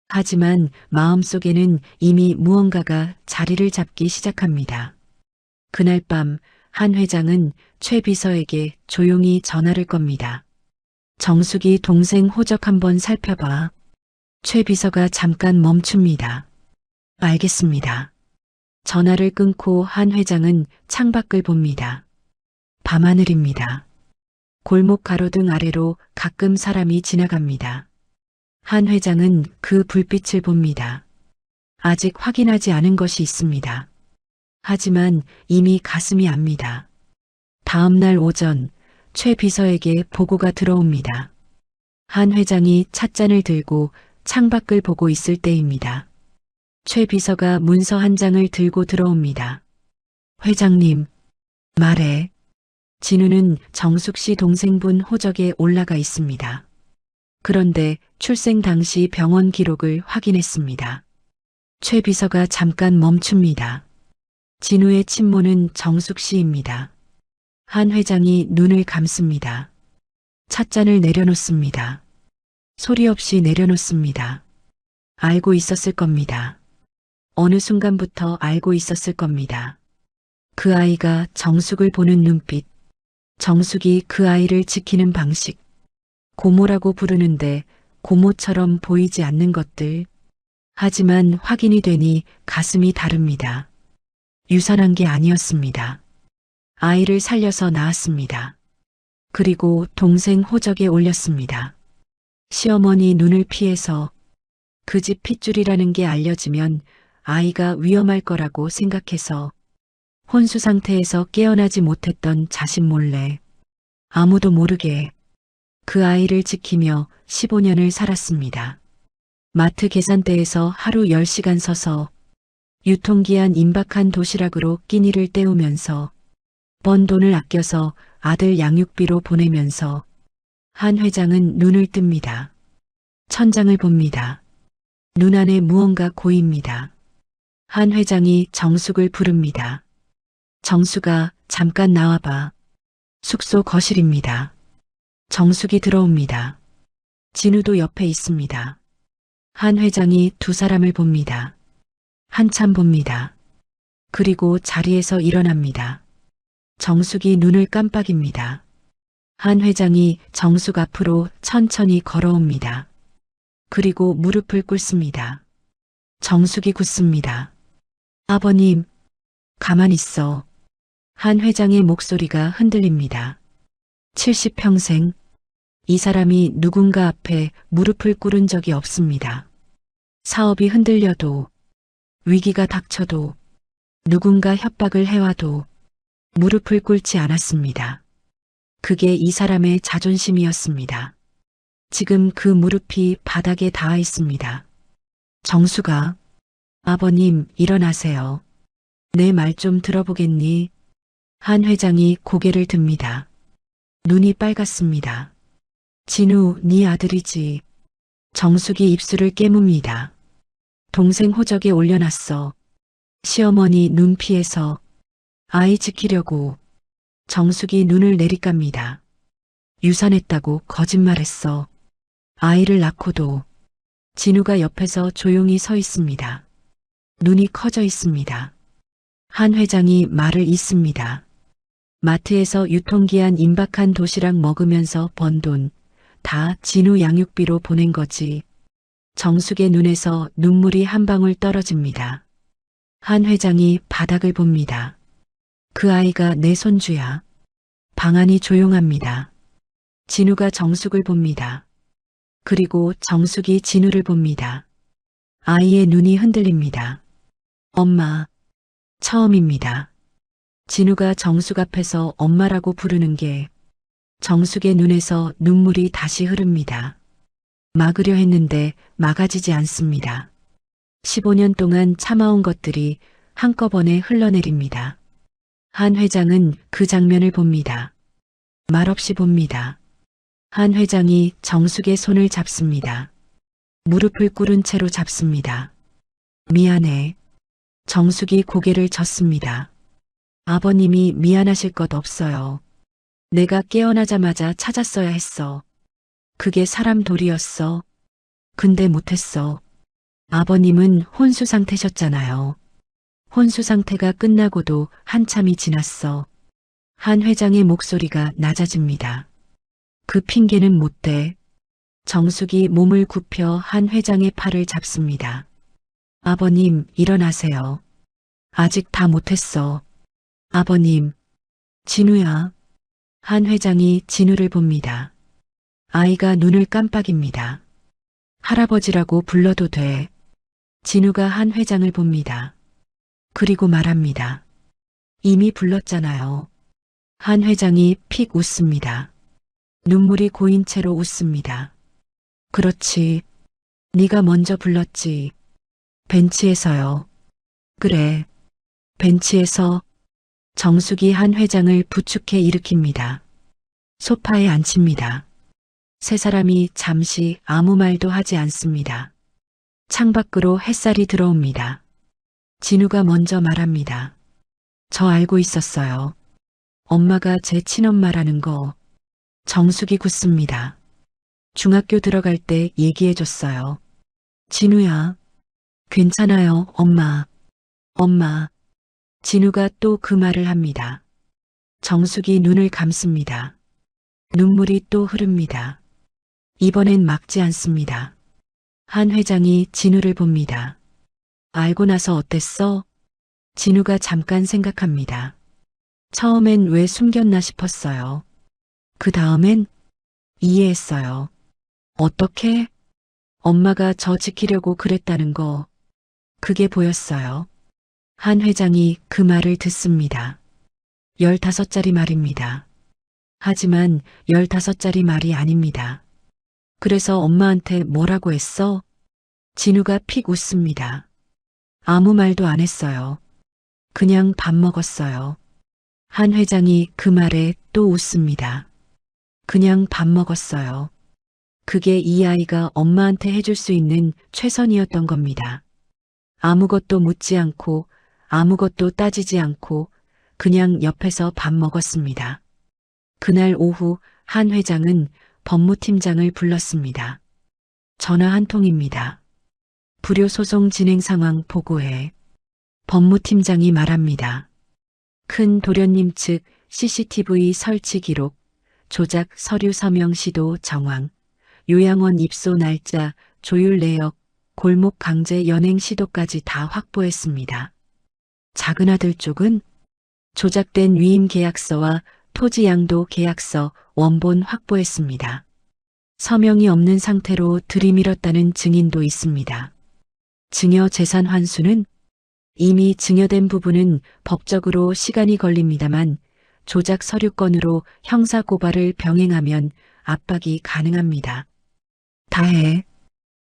하지만 마음속에는 이미 무언가가 자리를 잡기 시작합니다. 그날 밤 한 회장은 최 비서에게 조용히 전화를 겁니다. 정숙이 동생 호적 한번 살펴봐. 최 비서가 잠깐 멈춥니다. 알겠습니다. 전화를 끊고 한 회장은 창밖을 봅니다. 밤하늘입니다. 골목 가로등 아래로 가끔 사람이 지나갑니다. 한 회장은 그 불빛을 봅니다. 아직 확인하지 않은 것이 있습니다. 하지만 이미 가슴이 압니다. 다음 날 오전 최 비서에게 보고가 들어옵니다. 한 회장이 찻잔을 들고 창밖을 보고 있을 때입니다. 최 비서가 문서 한 장을 들고 들어옵니다. 회장님, 말해. 진우는 정숙 씨 동생분 호적에 올라가 있습니다. 그런데 출생 당시 병원 기록을 확인했습니다. 최 비서가 잠깐 멈춥니다. 진우의 친모는 정숙 씨입니다. 한 회장이 눈을 감습니다. 찻잔을 내려놓습니다. 소리 없이 내려놓습니다. 알고 있었을 겁니다. 어느 순간부터 알고 있었을 겁니다. 그 아이가 정숙을 보는 눈빛, 정숙이 그 아이를 지키는 방식, 고모라고 부르는데 고모처럼 보이지 않는 것들. 하지만 확인이 되니 가슴이 다릅니다. 유산한 게 아니었습니다. 아이를 살려서 낳았습니다. 그리고 동생 호적에 올렸습니다. 시어머니 눈을 피해서 그 집 핏줄이라는 게 알려지면 아이가 위험할 거라고 생각해서 혼수 상태에서 깨어나지 못했던 자신 몰래 아무도 모르게 그 아이를 지키며 15년을 살았습니다. 마트 계산대에서 하루 10시간 서서 유통기한 임박한 도시락으로 끼니를 때우면서 번 돈을 아껴서 아들 양육비로 보내면서 한 회장은 눈을 뜹니다. 천장을 봅니다. 눈 안에 무언가 고입니다. 한 회장이 정숙을 부릅니다. 정숙아, 잠깐 나와봐. 숙소 거실입니다. 정숙이 들어옵니다. 진우도 옆에 있습니다. 한 회장이 두 사람을 봅니다. 한참 봅니다. 그리고 자리에서 일어납니다. 정숙이 눈을 깜빡입니다. 한 회장이 정숙 앞으로 천천히 걸어옵니다. 그리고 무릎을 꿇습니다. 정숙이 굳습니다. 아버님, 가만 있어. 한 회장의 목소리가 흔들립니다. 70평생 이 사람이 누군가 앞에 무릎을 꿇은 적이 없습니다. 사업이 흔들려도, 위기가 닥쳐도, 누군가 협박을 해와도 무릎을 꿇지 않았습니다. 그게 이 사람의 자존심이었습니다. 지금 그 무릎이 바닥에 닿아 있습니다. 정숙아, 아버님 일어나세요. 내 말 좀 들어보겠니? 한 회장이 고개를 듭니다. 눈이 빨갛습니다. 진우, 네 아들이지. 정숙이 입술을 깨뭅니다. 동생 호적에 올려놨어. 시어머니 눈 피해서 아이 지키려고. 정숙이 눈을 내리깝니다. 유산했다고 거짓말했어. 아이를 낳고도. 진우가 옆에서 조용히 서 있습니다. 눈이 커져 있습니다. 한 회장이 말을 잇습니다. 마트에서 유통기한 임박한 도시락 먹으면서 번 돈 다 진우 양육비로 보낸 거지. 정숙의 눈에서 눈물이 한 방울 떨어집니다. 한 회장이 바닥을 봅니다. 그 아이가 내 손주야. 방 안이 조용합니다. 진우가 정숙을 봅니다. 그리고 정숙이 진우를 봅니다. 아이의 눈이 흔들립니다. 엄마. 처음입니다. 진우가 정숙 앞에서 엄마라고 부르는 게 정숙의 눈에서 눈물이 다시 흐릅니다. 막으려 했는데 막아지지 않습니다. 15년 동안 참아온 것들이 한꺼번에 흘러내립니다. 한 회장은 그 장면을 봅니다. 말없이 봅니다. 한 회장이 정숙의 손을 잡습니다. 무릎을 꿇은 채로 잡습니다. 미안해. 정숙이 고개를 젓습니다. 아버님이 미안하실 것 없어요. 내가 깨어나자마자 찾았어야 했어. 그게 사람 도리였어. 근데 못했어. 아버님은 혼수 상태셨잖아요. 혼수 상태가 끝나고도 한참이 지났어. 한 회장의 목소리가 낮아집니다. 그 핑계는 못 돼. 정숙이 몸을 굽혀 한 회장의 팔을 잡습니다. 아버님, 일어나세요. 아직 다 못했어. 아버님, 진우야. 한 회장이 진우를 봅니다. 아이가 눈을 깜빡입니다. 할아버지라고 불러도 돼. 진우가 한 회장을 봅니다. 그리고 말합니다. 이미 불렀잖아요. 한 회장이 픽 웃습니다. 눈물이 고인 채로 웃습니다. 그렇지. 네가 먼저 불렀지. 벤치에서요. 그래. 벤치에서. 정숙이 한 회장을 부축해 일으킵니다. 소파에 앉힙니다. 세 사람이 잠시 아무 말도 하지 않습니다. 창밖으로 햇살이 들어옵니다. 진우가 먼저 말합니다. 저 알고 있었어요. 엄마가 제 친엄마라는 거. 정숙이 굳습니다. 중학교 들어갈 때 얘기해줬어요. 진우야. 괜찮아요, 엄마. 엄마. 진우가 또 그 말을 합니다. 정숙이 눈을 감습니다. 눈물이 또 흐릅니다. 이번엔 막지 않습니다. 한 회장이 진우를 봅니다. 알고 나서 어땠어? 진우가 잠깐 생각합니다. 처음엔 왜 숨겼나 싶었어요. 그 다음엔 이해했어요. 어떻게? 엄마가 저 지키려고 그랬다는 거. 그게 보였어요. 한 회장이 그 말을 듣습니다. 15짜리 말입니다. 하지만 15짜리 말이 아닙니다. 그래서 엄마한테 뭐라고 했어? 진우가 픽 웃습니다. 아무 말도 안 했어요. 그냥 밥 먹었어요. 한 회장이 그 말에 또 웃습니다. 그냥 밥 먹었어요. 그게 이 아이가 엄마한테 해줄 수 있는 최선이었던 겁니다. 아무것도 묻지 않고 아무것도 따지지 않고 그냥 옆에서 밥 먹었습니다. 그날 오후 한 회장은 법무팀장을 불렀습니다. 전화 한 통입니다. 불효소송 진행 상황 보고해. 법무팀장이 말합니다. 큰 도련님 측 CCTV 설치 기록, 조작 서류 서명 시도 정황, 요양원 입소 날짜, 조율 내역, 골목 강제 연행 시도까지 다 확보했습니다. 작은 아들 쪽은 조작된 위임 계약서와 토지 양도 계약서 원본 확보했습니다. 서명이 없는 상태로 들이밀었다는 증인도 있습니다. 증여 재산 환수는 이미 증여된 부분은 법적으로 시간이 걸립니다만 조작 서류건으로 형사 고발을 병행하면 압박이 가능합니다. 다해.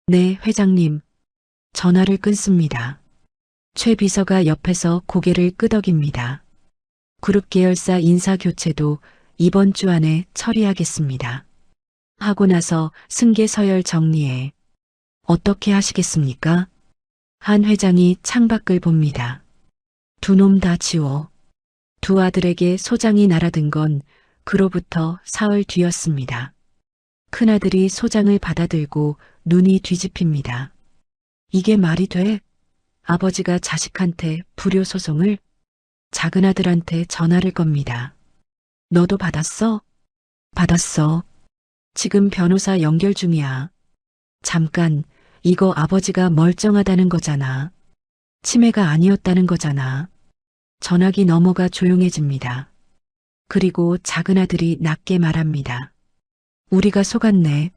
네, 회장님. 전화를 끊습니다. 최 비서가 옆에서 고개를 끄덕입니다. 그룹 계열사 인사 교체도 이번 주 안에 처리하겠습니다. 하고 나서 승계 서열 정리해. 어떻게 하시겠습니까? 한 회장이 창밖을 봅니다. 두 놈 다 지워. 두 아들에게 소장이 날아든 건 그로부터 사흘 뒤였습니다. 큰아들이 소장을 받아들고 눈이 뒤집힙니다. 이게 말이 돼? 아버지가 자식한테 불효소송을? 작은아들한테 전화를 겁니다. 너도 받았어? 받았어. 지금 변호사 연결 중이야. 잠깐, 이거 아버지가 멀쩡하다는 거잖아. 치매가 아니었다는 거잖아. 전화기 넘어가 조용해집니다. 그리고 작은 아들이 낮게 말합니다. 우리가 속았네.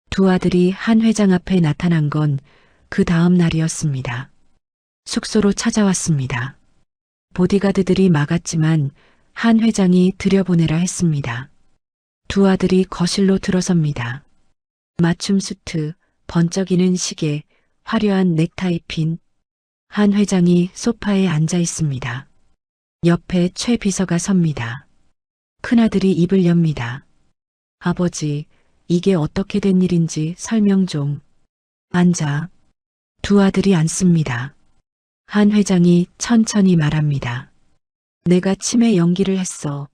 두 아들이 한 회장 앞에 나타난 건 그 다음 날이었습니다. 숙소로 찾아왔습니다. 보디가드들이 막았지만 한 회장이 들여보내라 했습니다. 두 아들이 거실로 들어섭니다. 맞춤 수트, 번쩍이는 시계, 화려한 넥타이 핀. 한 회장이 소파에 앉아 있습니다. 옆에 최 비서가 섭니다. 큰아들이 입을 엽니다. 아버지, 이게 어떻게 된 일인지 설명 좀. 앉아. 두 아들이 앉습니다. 한 회장이 천천히 말합니다. 내가 치매 연기를 했어.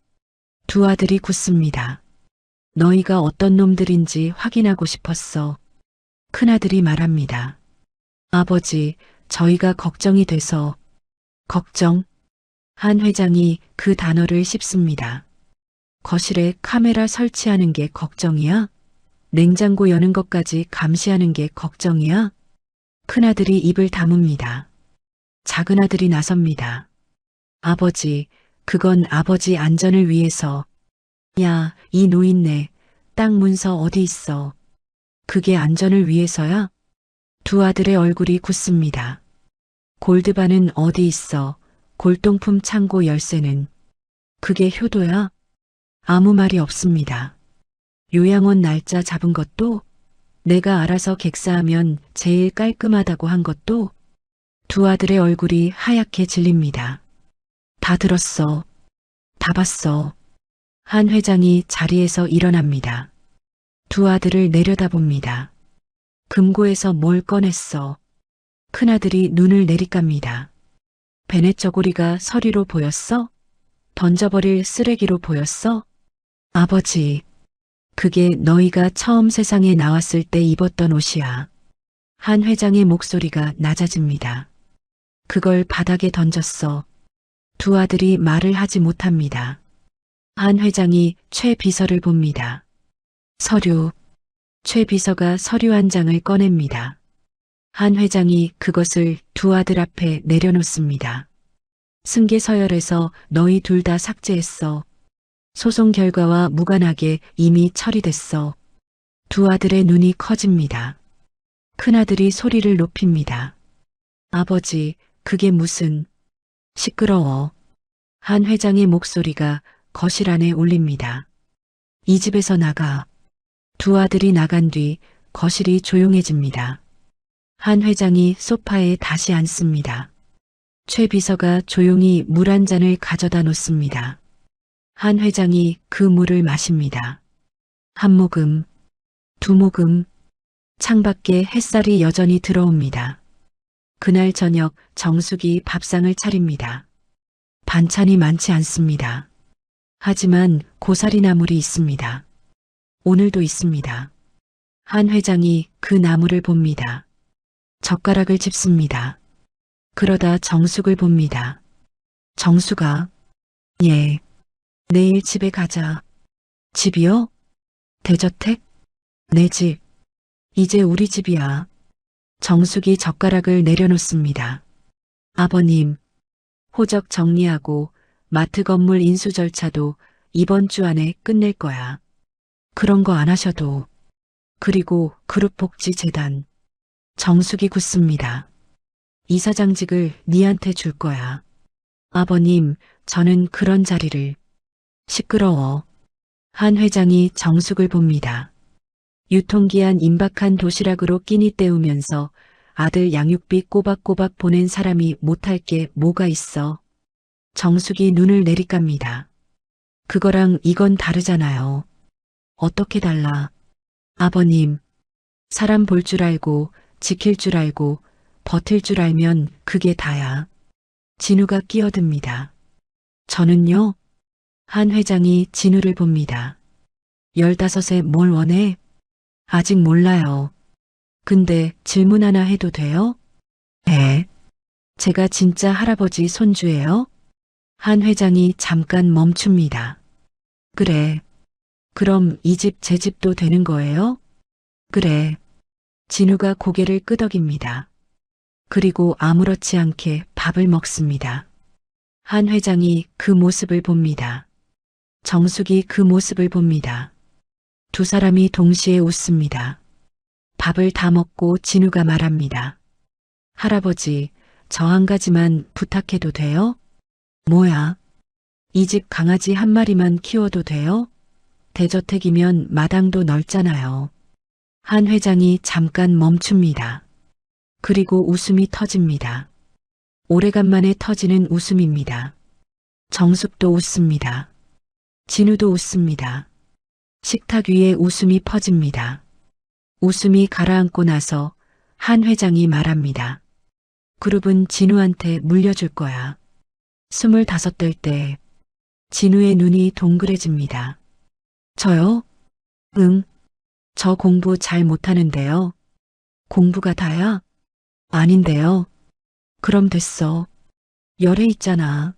두 아들이 굳습니다. 너희가 어떤 놈들인지 확인하고 싶었어. 큰아들이 말합니다. 아버지, 저희가 걱정이 돼서. 걱정? 한 회장이 그 단어를 씹습니다. 거실에 카메라 설치하는 게 걱정이야? 냉장고 여는 것까지 감시하는 게 걱정이야? 큰아들이 입을 다뭅니다. 작은아들이 나섭니다. 아버지, 그건 아버지 안전을 위해서. 야, 이 노인네, 땅 문서 어디 있어? 그게 안전을 위해서야? 두 아들의 얼굴이 굳습니다. 골드바는 어디 있어? 골동품 창고 열쇠는? 그게 효도야? 아무 말이 없습니다. 요양원 날짜 잡은 것도? 내가 알아서 객사하면 제일 깔끔하다고 한 것도? 두 아들의 얼굴이 하얗게 질립니다. 다 들었어. 다 봤어. 한 회장이 자리에서 일어납니다. 두 아들을 내려다봅니다. 금고에서 뭘 꺼냈어. 큰아들이 눈을 내리깝니다. 베넷 저고리가 서리로 보였어? 던져버릴 쓰레기로 보였어? 아버지, 그게 너희가 처음 세상에 나왔을 때 입었던 옷이야. 한 회장의 목소리가 낮아집니다. 그걸 바닥에 던졌어. 두 아들이 말을 하지 못합니다. 한 회장이 최 비서를 봅니다. 서류. 최 비서가 서류 한 장을 꺼냅니다. 한 회장이 그것을 두 아들 앞에 내려놓습니다. 승계 서열에서 너희 둘 다 삭제했어. 소송 결과와 무관하게 이미 처리됐어. 두 아들의 눈이 커집니다. 큰아들이 소리를 높입니다. 아버지, 그게 무슨... 시끄러워. 한 회장의 목소리가 거실 안에 울립니다. 이 집에서 나가. 두 아들이 나간 뒤 거실이 조용해집니다. 한 회장이 소파에 다시 앉습니다. 최 비서가 조용히 물 한 잔을 가져다 놓습니다. 한 회장이 그 물을 마십니다. 한 모금, 두 모금, 창밖에 햇살이 여전히 들어옵니다. 그날 저녁 정숙이 밥상을 차립니다. 반찬이 많지 않습니다. 하지만 고사리 나물이 있습니다. 오늘도 있습니다. 한 회장이 그 나물을 봅니다. 젓가락을 짚습니다. 그러다 정숙을 봅니다. 정숙아, 예, 내일 집에 가자. 집이요? 대저택? 내 집. 이제 우리 집이야. 정숙이 젓가락을 내려놓습니다. 아버님, 호적 정리하고 마트 건물 인수 절차도 이번 주 안에 끝낼 거야. 그런 거 안 하셔도. 그리고 그룹복지재단. 정숙이 굳습니다. 이사장직을 니한테 줄 거야. 아버님, 저는 그런 자리를. 시끄러워. 한 회장이 정숙을 봅니다. 유통기한 임박한 도시락으로 끼니 때우면서 아들 양육비 꼬박꼬박 보낸 사람이 못할 게 뭐가 있어. 정숙이 눈을 내리깝니다. 그거랑 이건 다르잖아요. 어떻게 달라? 아버님, 사람 볼 줄 알고 지킬 줄 알고 버틸 줄 알면 그게 다야. 진우가 끼어듭니다. 저는요? 한 회장이 진우를 봅니다. 15에 뭘 원해? 아직 몰라요. 근데 질문 하나 해도 돼요? 네. 제가 진짜 할아버지 손주예요? 한 회장이 잠깐 멈춥니다. 그래. 그럼 이 집 제 집도 되는 거예요? 그래. 진우가 고개를 끄덕입니다. 그리고 아무렇지 않게 밥을 먹습니다. 한 회장이 그 모습을 봅니다. 정숙이 그 모습을 봅니다. 두 사람이 동시에 웃습니다. 밥을 다 먹고 진우가 말합니다. 할아버지, 저 한 가지만 부탁해도 돼요? 뭐야? 이 집 강아지 한 마리만 키워도 돼요? 대저택이면 마당도 넓잖아요. 한 회장이 잠깐 멈춥니다. 그리고 웃음이 터집니다. 오래간만에 터지는 웃음입니다. 정숙도 웃습니다. 진우도 웃습니다. 식탁 위에 웃음이 퍼집니다. 웃음이 가라앉고 나서 한 회장이 말합니다. 그룹은 진우한테 물려줄 거야. 25될 때 진우의 눈이 동그래집니다. 저요? 응. 저 공부 잘 못하는데요. 공부가 다야? 아닌데요. 그럼 됐어. 열애 있잖아.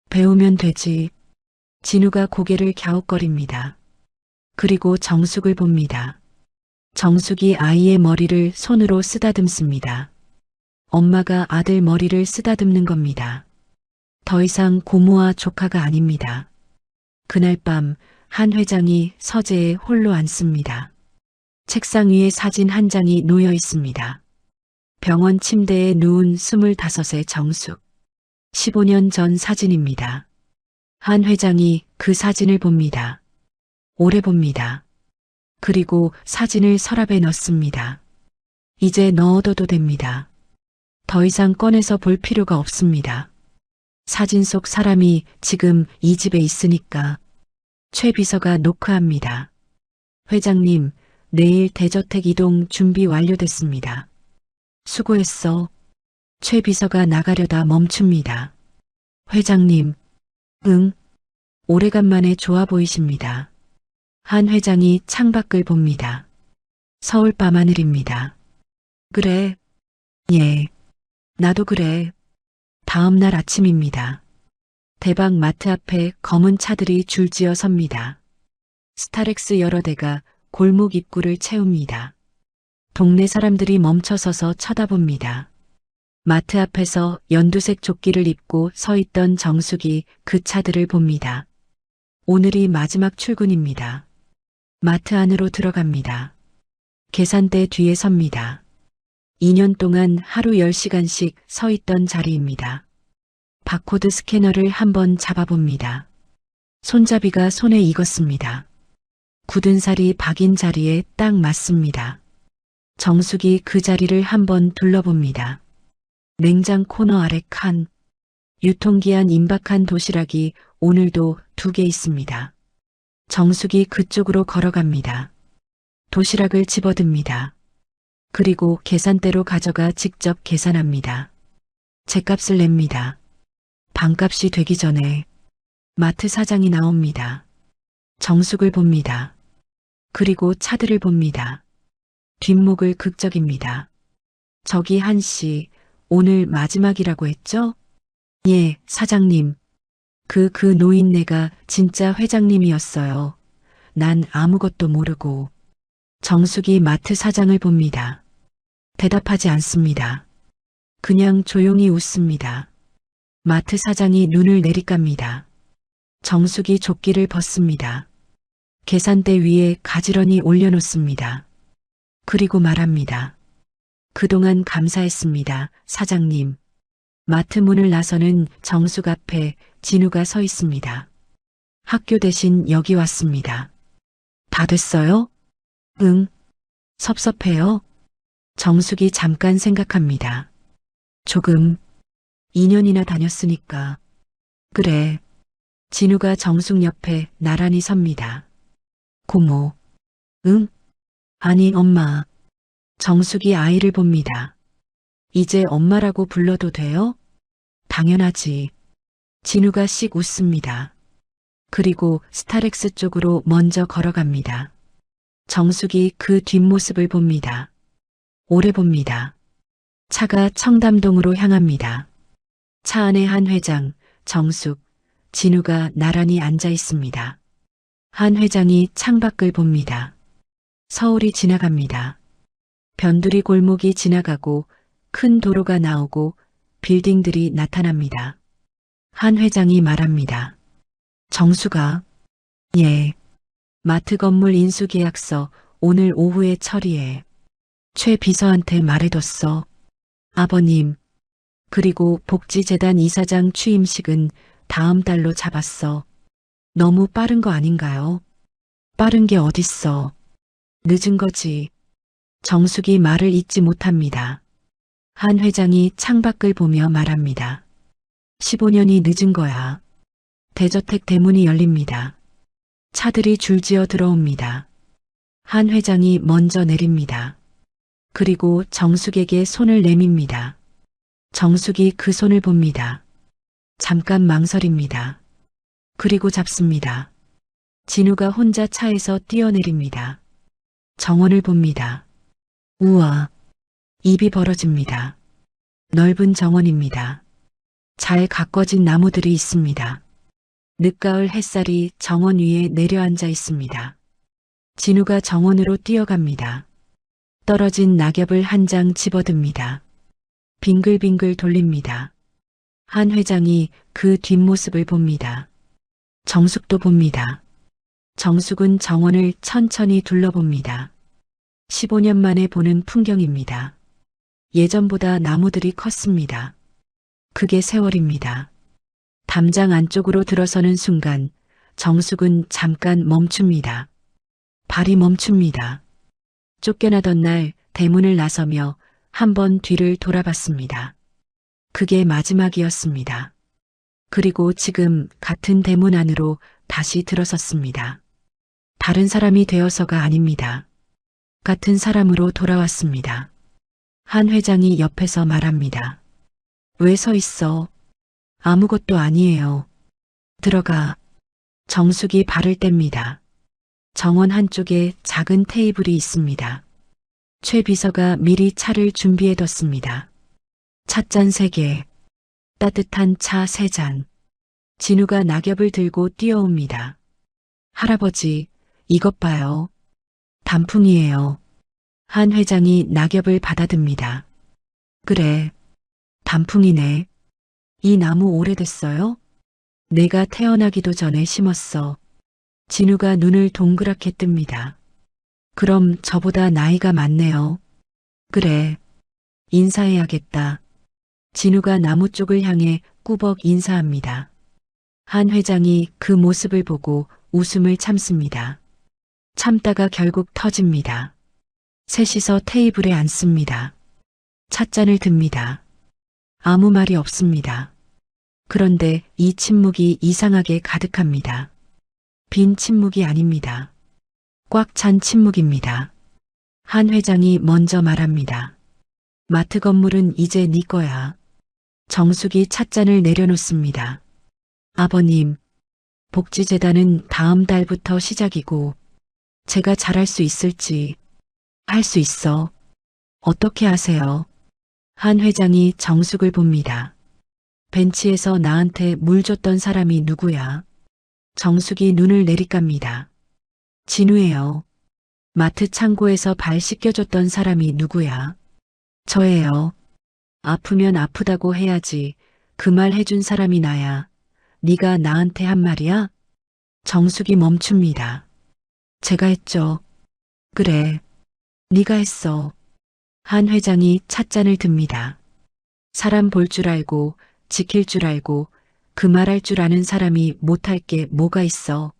배우면 되지. 진우가 고개를 갸웃거립니다. 그리고 정숙을 봅니다. 정숙이 아이의 머리를 손으로 쓰다듬습니다. 엄마가 아들 머리를 쓰다듬는 겁니다. 더 이상 고모와 조카가 아닙니다. 그날 밤 한 회장이 서재에 홀로 앉습니다. 책상 위에 사진 한 장이 놓여 있습니다. 병원 침대에 누운 25의 정숙. 15년 전 사진입니다. 한 회장이 그 사진을 봅니다. 오래 봅니다. 그리고 사진을 서랍에 넣습니다. 이제 넣어둬도 됩니다. 더 이상 꺼내서 볼 필요가 없습니다. 사진 속 사람이 지금 이 집에 있으니까. 최 비서가 노크합니다. 회장님, 내일 대저택 이동 준비 완료됐습니다. 수고했어. 최 비서가 나가려다 멈춥니다. 회장님, 응. 오래간만에 좋아 보이십니다. 한 회장이 창밖을 봅니다. 서울 밤하늘입니다. 그래. 예. 나도 그래. 다음 날 아침입니다. 대박 마트 앞에 검은 차들이 줄지어 섭니다. 스타렉스 여러 대가 골목 입구를 채웁니다. 동네 사람들이 멈춰서서 쳐다봅니다. 마트 앞에서 연두색 조끼를 입고 서 있던 정숙이 그 차들을 봅니다. 오늘이 마지막 출근입니다. 마트 안으로 들어갑니다. 계산대 뒤에 섭니다. 2년 동안 하루 10시간씩 서 있던 자리입니다. 바코드 스캐너를 한번 잡아봅니다. 손잡이가 손에 익었습니다. 굳은 살이 박인 자리에 딱 맞습니다. 정숙이 그 자리를 한번 둘러봅니다. 냉장 코너 아래 칸, 유통기한 임박한 도시락이 오늘도 2개 있습니다. 정숙이 그쪽으로 걸어갑니다. 도시락을 집어듭니다. 그리고 계산대로 가져가 직접 계산합니다. 제값을 냅니다. 반값이 되기 전에 마트 사장이 나옵니다. 정숙을 봅니다. 그리고 차들을 봅니다. 뒷목을 극적입니다. 저기 한씨, 오늘 마지막이라고 했죠? 예, 사장님. 그 노인네가 진짜 회장님이었어요. 난 아무것도 모르고. 정숙이 마트 사장을 봅니다. 대답하지 않습니다. 그냥 조용히 웃습니다. 마트 사장이 눈을 내리깝니다. 정숙이 조끼를 벗습니다. 계산대 위에 가지런히 올려놓습니다. 그리고 말합니다. 그동안 감사했습니다, 사장님. 마트 문을 나서는 정숙 앞에 진우가 서 있습니다. 학교 대신 여기 왔습니다. 다 됐어요? 응. 섭섭해요? 정숙이 잠깐 생각합니다. 조금. 2년이나 다녔으니까. 그래. 진우가 정숙 옆에 나란히 섭니다. 고모. 응? 아니, 엄마. 정숙이 아이를 봅니다. 이제 엄마라고 불러도 돼요? 당연하지. 진우가 씩 웃습니다. 그리고 스타렉스 쪽으로 먼저 걸어갑니다. 정숙이 그 뒷모습을 봅니다. 오래 봅니다. 차가 청담동으로 향합니다. 차 안에 한 회장, 정숙, 진우가 나란히 앉아 있습니다. 한 회장이 창밖을 봅니다. 서울이 지나갑니다. 변두리 골목이 지나가고 큰 도로가 나오고 빌딩들이 나타납니다. 한 회장이 말합니다. 정수가, 예. 마트 건물 인수계약서 오늘 오후에 처리해. 최 비서한테 말해뒀어. 아버님. 그리고 복지재단 이사장 취임식은 다음 달로 잡았어. 너무 빠른 거 아닌가요? 빠른 게 어딨어. 늦은 거지. 정숙이 말을 잇지 못합니다. 한 회장이 창밖을 보며 말합니다. 15년이 늦은 거야. 대저택 대문이 열립니다. 차들이 줄지어 들어옵니다. 한 회장이 먼저 내립니다. 그리고 정숙에게 손을 내밉니다. 정숙이 그 손을 봅니다. 잠깐 망설입니다. 그리고 잡습니다. 진우가 혼자 차에서 뛰어내립니다. 정원을 봅니다. 우와. 입이 벌어집니다. 넓은 정원입니다. 잘 가꿔진 나무들이 있습니다. 늦가을 햇살이 정원 위에 내려앉아 있습니다. 진우가 정원으로 뛰어갑니다. 떨어진 낙엽을 한 장 집어듭니다. 빙글빙글 돌립니다. 한 회장이 그 뒷모습을 봅니다. 정숙도 봅니다. 정숙은 정원을 천천히 둘러봅니다. 15년 만에 보는 풍경입니다. 예전보다 나무들이 컸습니다. 그게 세월입니다. 담장 안쪽으로 들어서는 순간 정숙은 잠깐 멈춥니다. 발이 멈춥니다. 쫓겨나던 날 대문을 나서며 한번 뒤를 돌아봤습니다. 그게 마지막이었습니다. 그리고 지금 같은 대문 안으로 다시 들어섰습니다. 다른 사람이 되어서가 아닙니다. 같은 사람으로 돌아왔습니다. 한 회장이 옆에서 말합니다. 왜 서 있어? 아무것도 아니에요. 들어가. 정숙이 발을 뗍니다. 정원 한쪽에 작은 테이블이 있습니다. 최 비서가 미리 차를 준비해뒀습니다. 찻잔 3개, 따뜻한 차 3잔. 진우가 낙엽을 들고 뛰어옵니다. 할아버지, 이것 봐요. 단풍이에요. 한 회장이 낙엽을 받아듭니다. 그래, 단풍이네. 이 나무 오래됐어요? 내가 태어나기도 전에 심었어. 진우가 눈을 동그랗게 뜹니다. 그럼 저보다 나이가 많네요. 그래, 인사해야겠다. 진우가 나무 쪽을 향해 꾸벅 인사합니다. 한 회장이 그 모습을 보고 웃음을 참습니다. 참다가 결국 터집니다. 셋이서 테이블에 앉습니다. 찻잔을 듭니다. 아무 말이 없습니다. 그런데 이 침묵이 이상하게 가득합니다. 빈 침묵이 아닙니다. 꽉 찬 침묵입니다. 한 회장이 먼저 말합니다. 마트 건물은 이제 네 거야. 정숙이 찻잔을 내려놓습니다. 아버님, 복지재단은 다음 달부터 시작이고 제가 잘할 수 있을지. 할 수 있어. 어떻게 하세요? 한 회장이 정숙을 봅니다. 벤치에서 나한테 물 줬던 사람이 누구야? 정숙이 눈을 내리깝니다. 진우예요. 마트 창고에서 발 씻겨줬던 사람이 누구야? 저예요. 아프면 아프다고 해야지. 그 말 해준 사람이 나야. 네가 나한테 한 말이야? 정숙이 멈춥니다. 제가 했죠. 그래. 네가 했어. 한 회장이 찻잔을 듭니다. 사람 볼 줄 알고 지킬 줄 알고 그 말할 줄 아는 사람이 못할 게 뭐가 있어.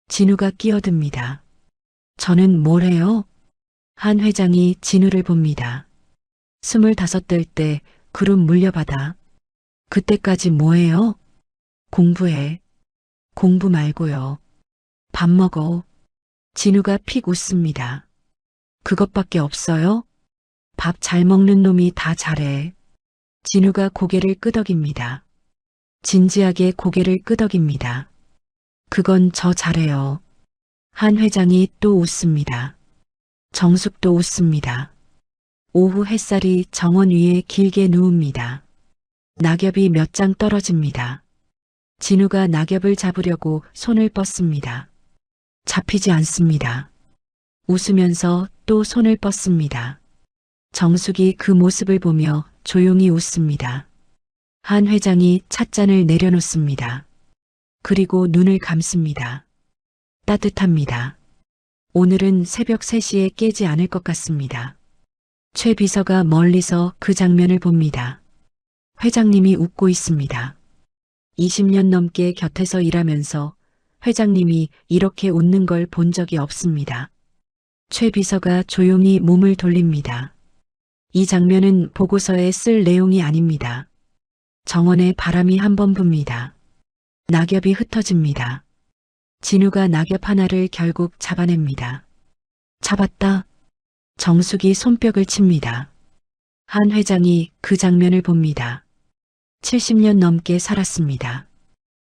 진우가 끼어듭니다. 저는 뭘 해요? 한 회장이 진우를 봅니다. 25 될 때 그룹 물려받아. 그때까지 뭐 해요? 공부해. 공부 말고요. 밥 먹어. 진우가 픽 웃습니다. 그것밖에 없어요? 밥 잘 먹는 놈이 다 잘해. 진우가 고개를 끄덕입니다. 진지하게 고개를 끄덕입니다. 그건 저 잘해요. 한 회장이 또 웃습니다. 정숙도 웃습니다. 오후 햇살이 정원 위에 길게 누웁니다. 낙엽이 몇 장 떨어집니다. 진우가 낙엽을 잡으려고 손을 뻗습니다. 잡히지 않습니다. 웃으면서 또 손을 뻗습니다. 정숙이 그 모습을 보며 조용히 웃습니다. 한 회장이 찻잔을 내려놓습니다. 그리고 눈을 감습니다. 따뜻합니다. 오늘은 새벽 3시에 깨지 않을 것 같습니다. 최 비서가 멀리서 그 장면을 봅니다. 회장님이 웃고 있습니다. 20년 넘게 곁에서 일하면서 회장님이 이렇게 웃는 걸 본 적이 없습니다. 최 비서가 조용히 몸을 돌립니다. 이 장면은 보고서에 쓸 내용이 아닙니다. 정원에 바람이 한 번 붑니다. 낙엽이 흩어집니다. 진우가 낙엽 하나를 결국 잡아냅니다. 잡았다. 정숙이 손뼉을 칩니다. 한 회장이 그 장면을 봅니다. 70년 넘게 살았습니다.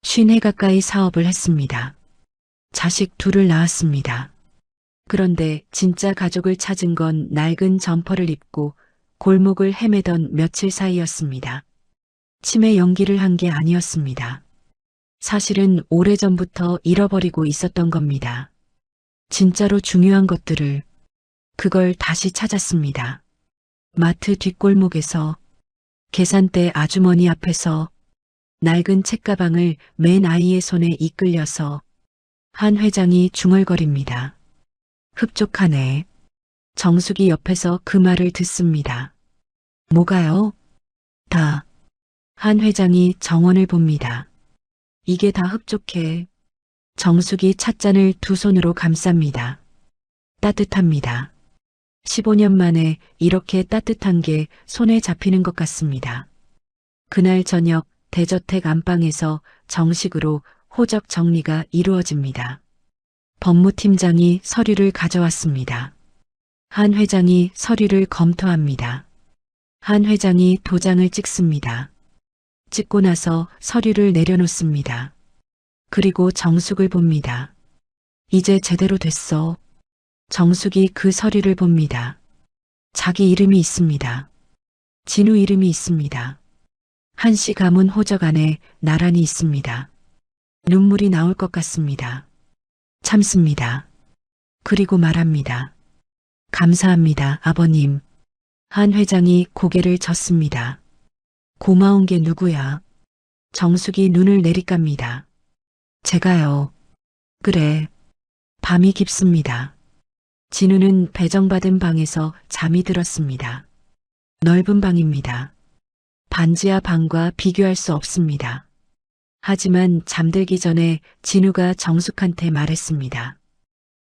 50해 가까이 사업을 했습니다. 자식 둘을 낳았습니다. 그런데 진짜 가족을 찾은 건 낡은 점퍼를 입고 골목을 헤매던 며칠 사이였습니다. 치매 연기를 한 게 아니었습니다. 사실은 오래전부터 잃어버리고 있었던 겁니다. 진짜로 중요한 것들을, 그걸 다시 찾았습니다. 마트 뒷골목에서, 계산대 아주머니 앞에서, 낡은 책가방을 맨 아이의 손에 이끌려서 한 회장이 중얼거립니다. 흡족하네. 정숙이 옆에서 그 말을 듣습니다. 뭐가요? 다. 한 회장이 정원을 봅니다. 이게 다 흡족해. 정숙이 찻잔을 두 손으로 감쌉니다. 따뜻합니다. 15년 만에 이렇게 따뜻한 게 손에 잡히는 것 같습니다. 그날 저녁 대저택 안방에서 정식으로 호적 정리가 이루어집니다. 법무팀장이 서류를 가져왔습니다. 한 회장이 서류를 검토합니다. 한 회장이 도장을 찍습니다. 찍고 나서 서류를 내려놓습니다. 그리고 정숙을 봅니다. 이제 제대로 됐어. 정숙이 그 서류를 봅니다. 자기 이름이 있습니다. 진우 이름이 있습니다. 한씨 가문 호적 안에 나란히 있습니다. 눈물이 나올 것 같습니다. 참습니다. 그리고 말합니다. 감사합니다, 아버님. 한 회장이 고개를 젓습니다. 고마운 게 누구야? 정숙이 눈을 내리깝니다. 제가요. 그래. 밤이 깊습니다. 진우는 배정받은 방에서 잠이 들었습니다. 넓은 방입니다. 반지하 방과 비교할 수 없습니다. 하지만 잠들기 전에 진우가 정숙한테 말했습니다.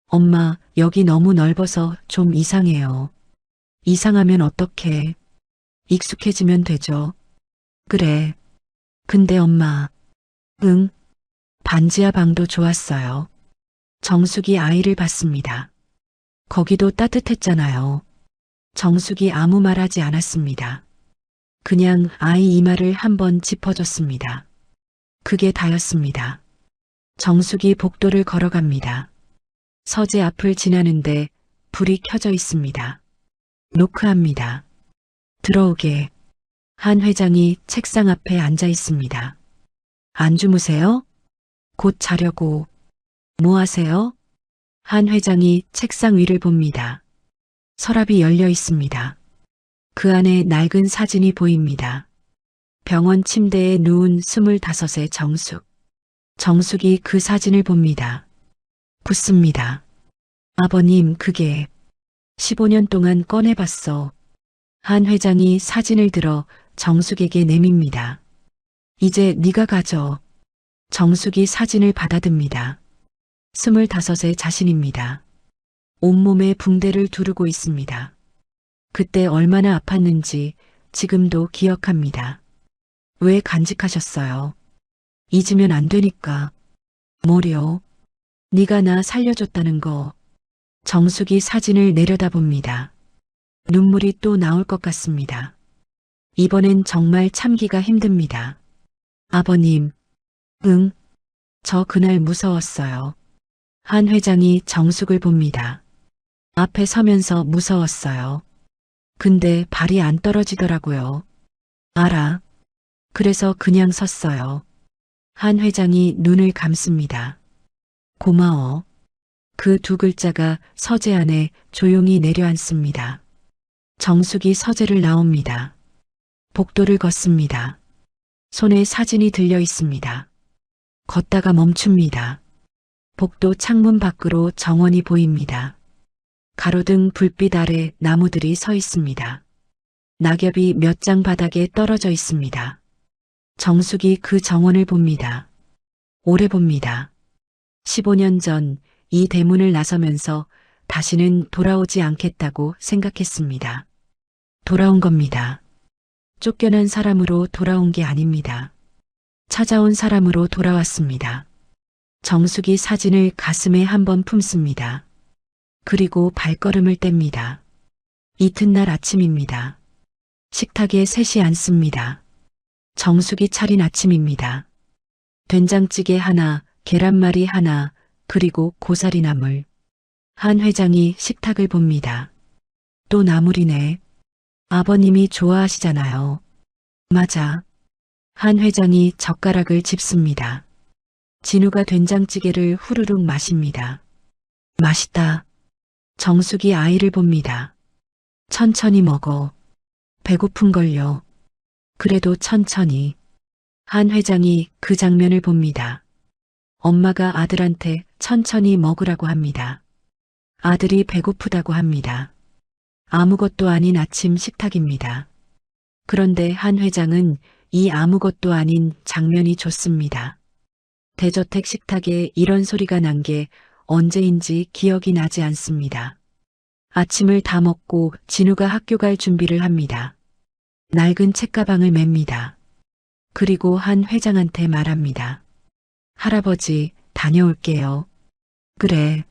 엄마, 여기 너무 넓어서 좀 이상해요. 이상하면 어떡해? 익숙해지면 되죠. 그래. 근데 엄마. 응. 반지하 방도 좋았어요. 정숙이 아이를 봤습니다. 거기도 따뜻했잖아요. 정숙이 아무 말 하지 않았습니다. 그냥 아이 이마를 한번 짚어줬습니다. 그게 다였습니다. 정숙이 복도를 걸어갑니다. 서재 앞을 지나는데 불이 켜져 있습니다. 노크합니다. 들어오게. 한 회장이 책상 앞에 앉아 있습니다. 안 주무세요? 곧 자려고. 뭐 하세요? 한 회장이 책상 위를 봅니다. 서랍이 열려 있습니다. 그 안에 낡은 사진이 보입니다. 병원 침대에 누운 25의 정숙. 정숙이 그 사진을 봅니다. 굳습니다. 아버님, 그게 15년 동안 꺼내봤어. 한 회장이 사진을 들어 정숙에게 내밉니다. 이제 네가 가져. 정숙이 사진을 받아듭니다. 25의 자신입니다. 온몸에 붕대를 두르고 있습니다. 그때 얼마나 아팠는지 지금도 기억합니다. 왜 간직하셨어요? 잊으면 안 되니까. 뭐려? 네가 나 살려줬다는 거. 정숙이 사진을 내려다봅니다. 눈물이 또 나올 것 같습니다. 이번엔 정말 참기가 힘듭니다. 아버님. 응. 저 그날 무서웠어요. 한 회장이 정숙을 봅니다. 앞에 서면서 무서웠어요. 근데 발이 안 떨어지더라고요. 알아. 그래서 그냥 섰어요. 한 회장이 눈을 감습니다. 고마워. 그 두 글자가 서재 안에 조용히 내려앉습니다. 정숙이 서재를 나옵니다. 복도를 걷습니다. 손에 사진이 들려 있습니다. 걷다가 멈춥니다. 복도 창문 밖으로 정원이 보입니다. 가로등 불빛 아래 나무들이 서 있습니다. 낙엽이 몇 장 바닥에 떨어져 있습니다. 정숙이 그 정원을 봅니다. 오래 봅니다. 15년 전 이 대문을 나서면서 다시는 돌아오지 않겠다고 생각했습니다. 돌아온 겁니다. 쫓겨난 사람으로 돌아온 게 아닙니다. 찾아온 사람으로 돌아왔습니다. 정숙이 사진을 가슴에 한번 품습니다. 그리고 발걸음을 뗍니다. 이튿날 아침입니다. 식탁에 셋이 앉습니다. 정숙이 차린 아침입니다. 된장찌개 하나, 계란말이 하나, 그리고 고사리 나물. 한 회장이 식탁을 봅니다. 또 나물이네. 아버님이 좋아하시잖아요. 맞아. 한 회장이 젓가락을 짚습니다. 진우가 된장찌개를 후루룩 마십니다. 맛있다. 정숙이 아이를 봅니다. 천천히 먹어. 배고픈걸요. 그래도 천천히. 한 회장이 그 장면을 봅니다. 엄마가 아들한테 천천히 먹으라고 합니다. 아들이 배고프다고 합니다. 아무것도 아닌 아침 식탁입니다. 그런데 한 회장은 이 아무것도 아닌 장면이 좋습니다. 대저택 식탁에 이런 소리가 난 게 언제인지 기억이 나지 않습니다. 아침을 다 먹고 진우가 학교 갈 준비를 합니다. 낡은 책가방을 맵니다. 그리고 한 회장한테 말합니다. 할아버지, 다녀올게요. 그래.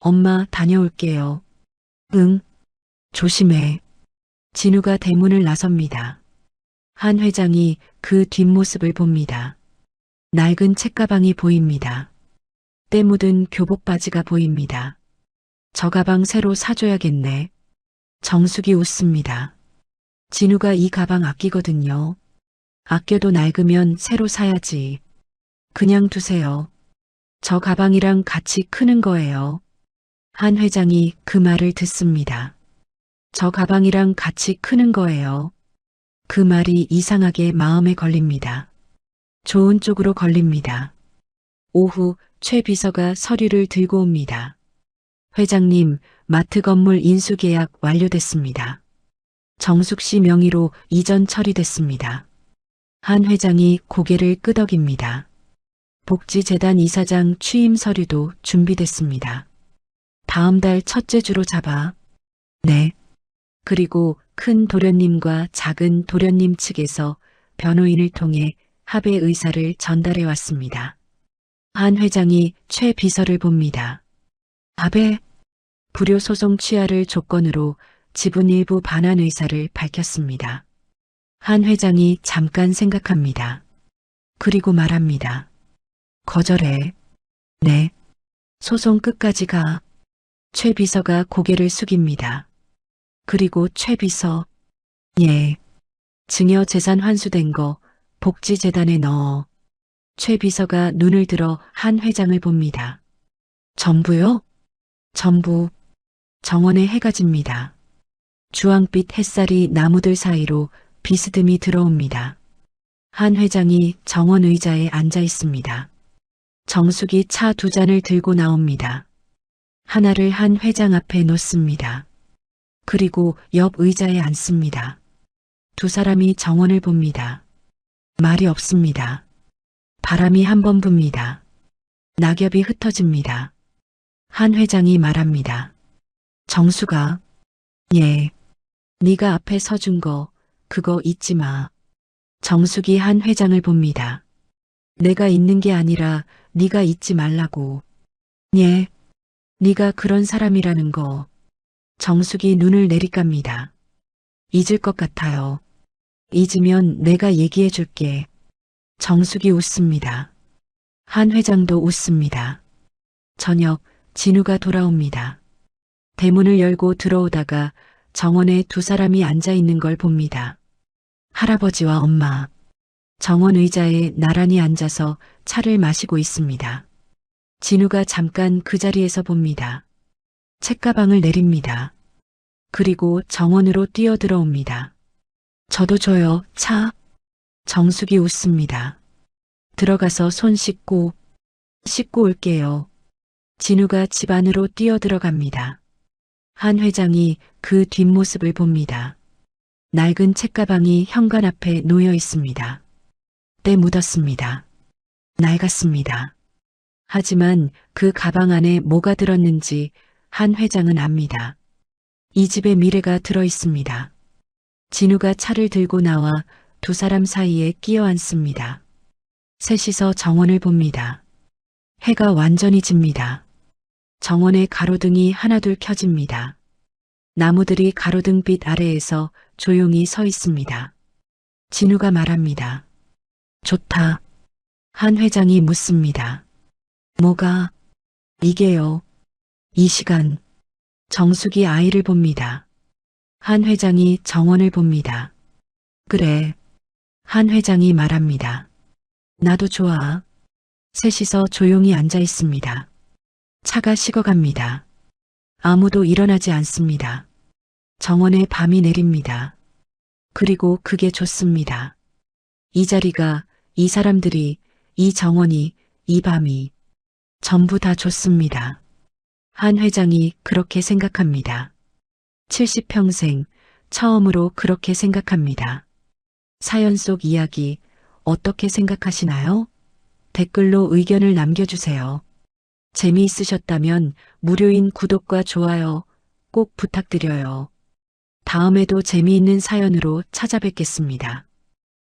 엄마, 다녀올게요. 응. 조심해. 진우가 대문을 나섭니다. 한 회장이 그 뒷모습을 봅니다. 낡은 책가방이 보입니다. 때 묻은 교복 바지가 보입니다. 저 가방 새로 사줘야겠네. 정숙이 웃습니다. 진우가 이 가방 아끼거든요. 아껴도 낡으면 새로 사야지. 그냥 두세요. 저 가방이랑 같이 크는 거예요. 한 회장이 그 말을 듣습니다. 저 가방이랑 같이 크는 거예요. 그 말이 이상하게 마음에 걸립니다. 좋은 쪽으로 걸립니다. 오후 최 비서가 서류를 들고 옵니다. 회장님, 마트 건물 인수 계약 완료됐습니다. 정숙 씨 명의로 이전 처리됐습니다. 한 회장이 고개를 끄덕입니다. 복지재단 이사장 취임 서류도 준비됐습니다. 다음 달 첫째 주로 잡아. 네. 그리고 큰 도련님과 작은 도련님 측에서 변호인을 통해 합의 의사를 전달해 왔습니다. 한 회장이 최 비서를 봅니다. 합의? 불효소송 취하를 조건으로 지분 일부 반환 의사를 밝혔습니다. 한 회장이 잠깐 생각합니다. 그리고 말합니다. 거절해. 네. 소송 끝까지 가. 최 비서가 고개를 숙입니다. 그리고 최 비서. 예. 증여 재산 환수된 거 복지재단에 넣어. 최 비서가 눈을 들어 한 회장을 봅니다. 전부요? 전부. 정원에 해가 집니다. 주황빛 햇살이 나무들 사이로 비스듬히 들어옵니다. 한 회장이 정원 의자에 앉아 있습니다. 정숙이 차 두 잔을 들고 나옵니다. 하나를 한 회장 앞에 놓습니다. 그리고 옆 의자에 앉습니다. 두 사람이 정원을 봅니다. 말이 없습니다. 바람이 한 번 붑니다. 낙엽이 흩어집니다. 한 회장이 말합니다. 정수가. 예. 네가 앞에 서준 거 그거 잊지 마. 정숙이 한 회장을 봅니다. 내가 잊는 게 아니라 네가 잊지 말라고. 예. 네가 그런 사람이라는 거. 정숙이 눈을 내리깝니다. 잊을 것 같아요. 잊으면 내가 얘기해 줄게. 정숙이 웃습니다. 한 회장도 웃습니다. 저녁 진우가 돌아옵니다. 대문을 열고 들어오다가 정원에 두 사람이 앉아 있는 걸 봅니다. 할아버지와 엄마. 정원 의자에 나란히 앉아서 차를 마시고 있습니다. 진우가 잠깐 그 자리에서 봅니다. 책가방을 내립니다. 그리고 정원으로 뛰어들어옵니다. 저도 줘요, 차. 정숙이 웃습니다. 들어가서 손 씻고 올게요. 진우가 집 안으로 뛰어들어갑니다. 한 회장이 그 뒷모습을 봅니다. 낡은 책가방이 현관 앞에 놓여 있습니다. 때 묻었습니다. 낡았습니다. 하지만 그 가방 안에 뭐가 들었는지 한 회장은 압니다. 이 집에 미래가 들어 있습니다. 진우가 차를 들고 나와 두 사람 사이에 끼어 앉습니다. 셋이서 정원을 봅니다. 해가 완전히 집니다. 정원의 가로등이 하나둘 켜집니다. 나무들이 가로등빛 아래에서 조용히 서 있습니다. 진우가 말합니다. 좋다. 한 회장이 묻습니다. 뭐가? 이게요. 이 시간. 정숙이 아이를 봅니다. 한 회장이 정원을 봅니다. 그래. 한 회장이 말합니다. 나도 좋아. 셋이서 조용히 앉아 있습니다. 차가 식어갑니다. 아무도 일어나지 않습니다. 정원에 밤이 내립니다. 그리고 그게 좋습니다. 이 자리가, 이 사람들이, 이 정원이, 이 밤이 전부 다 좋습니다. 한 회장이 그렇게 생각합니다. 70평생 처음으로 그렇게 생각합니다. 사연 속 이야기 어떻게 생각하시나요? 댓글로 의견을 남겨주세요. 재미있으셨다면 무료인 구독과 좋아요 꼭 부탁드려요. 다음에도 재미있는 사연으로 찾아뵙겠습니다.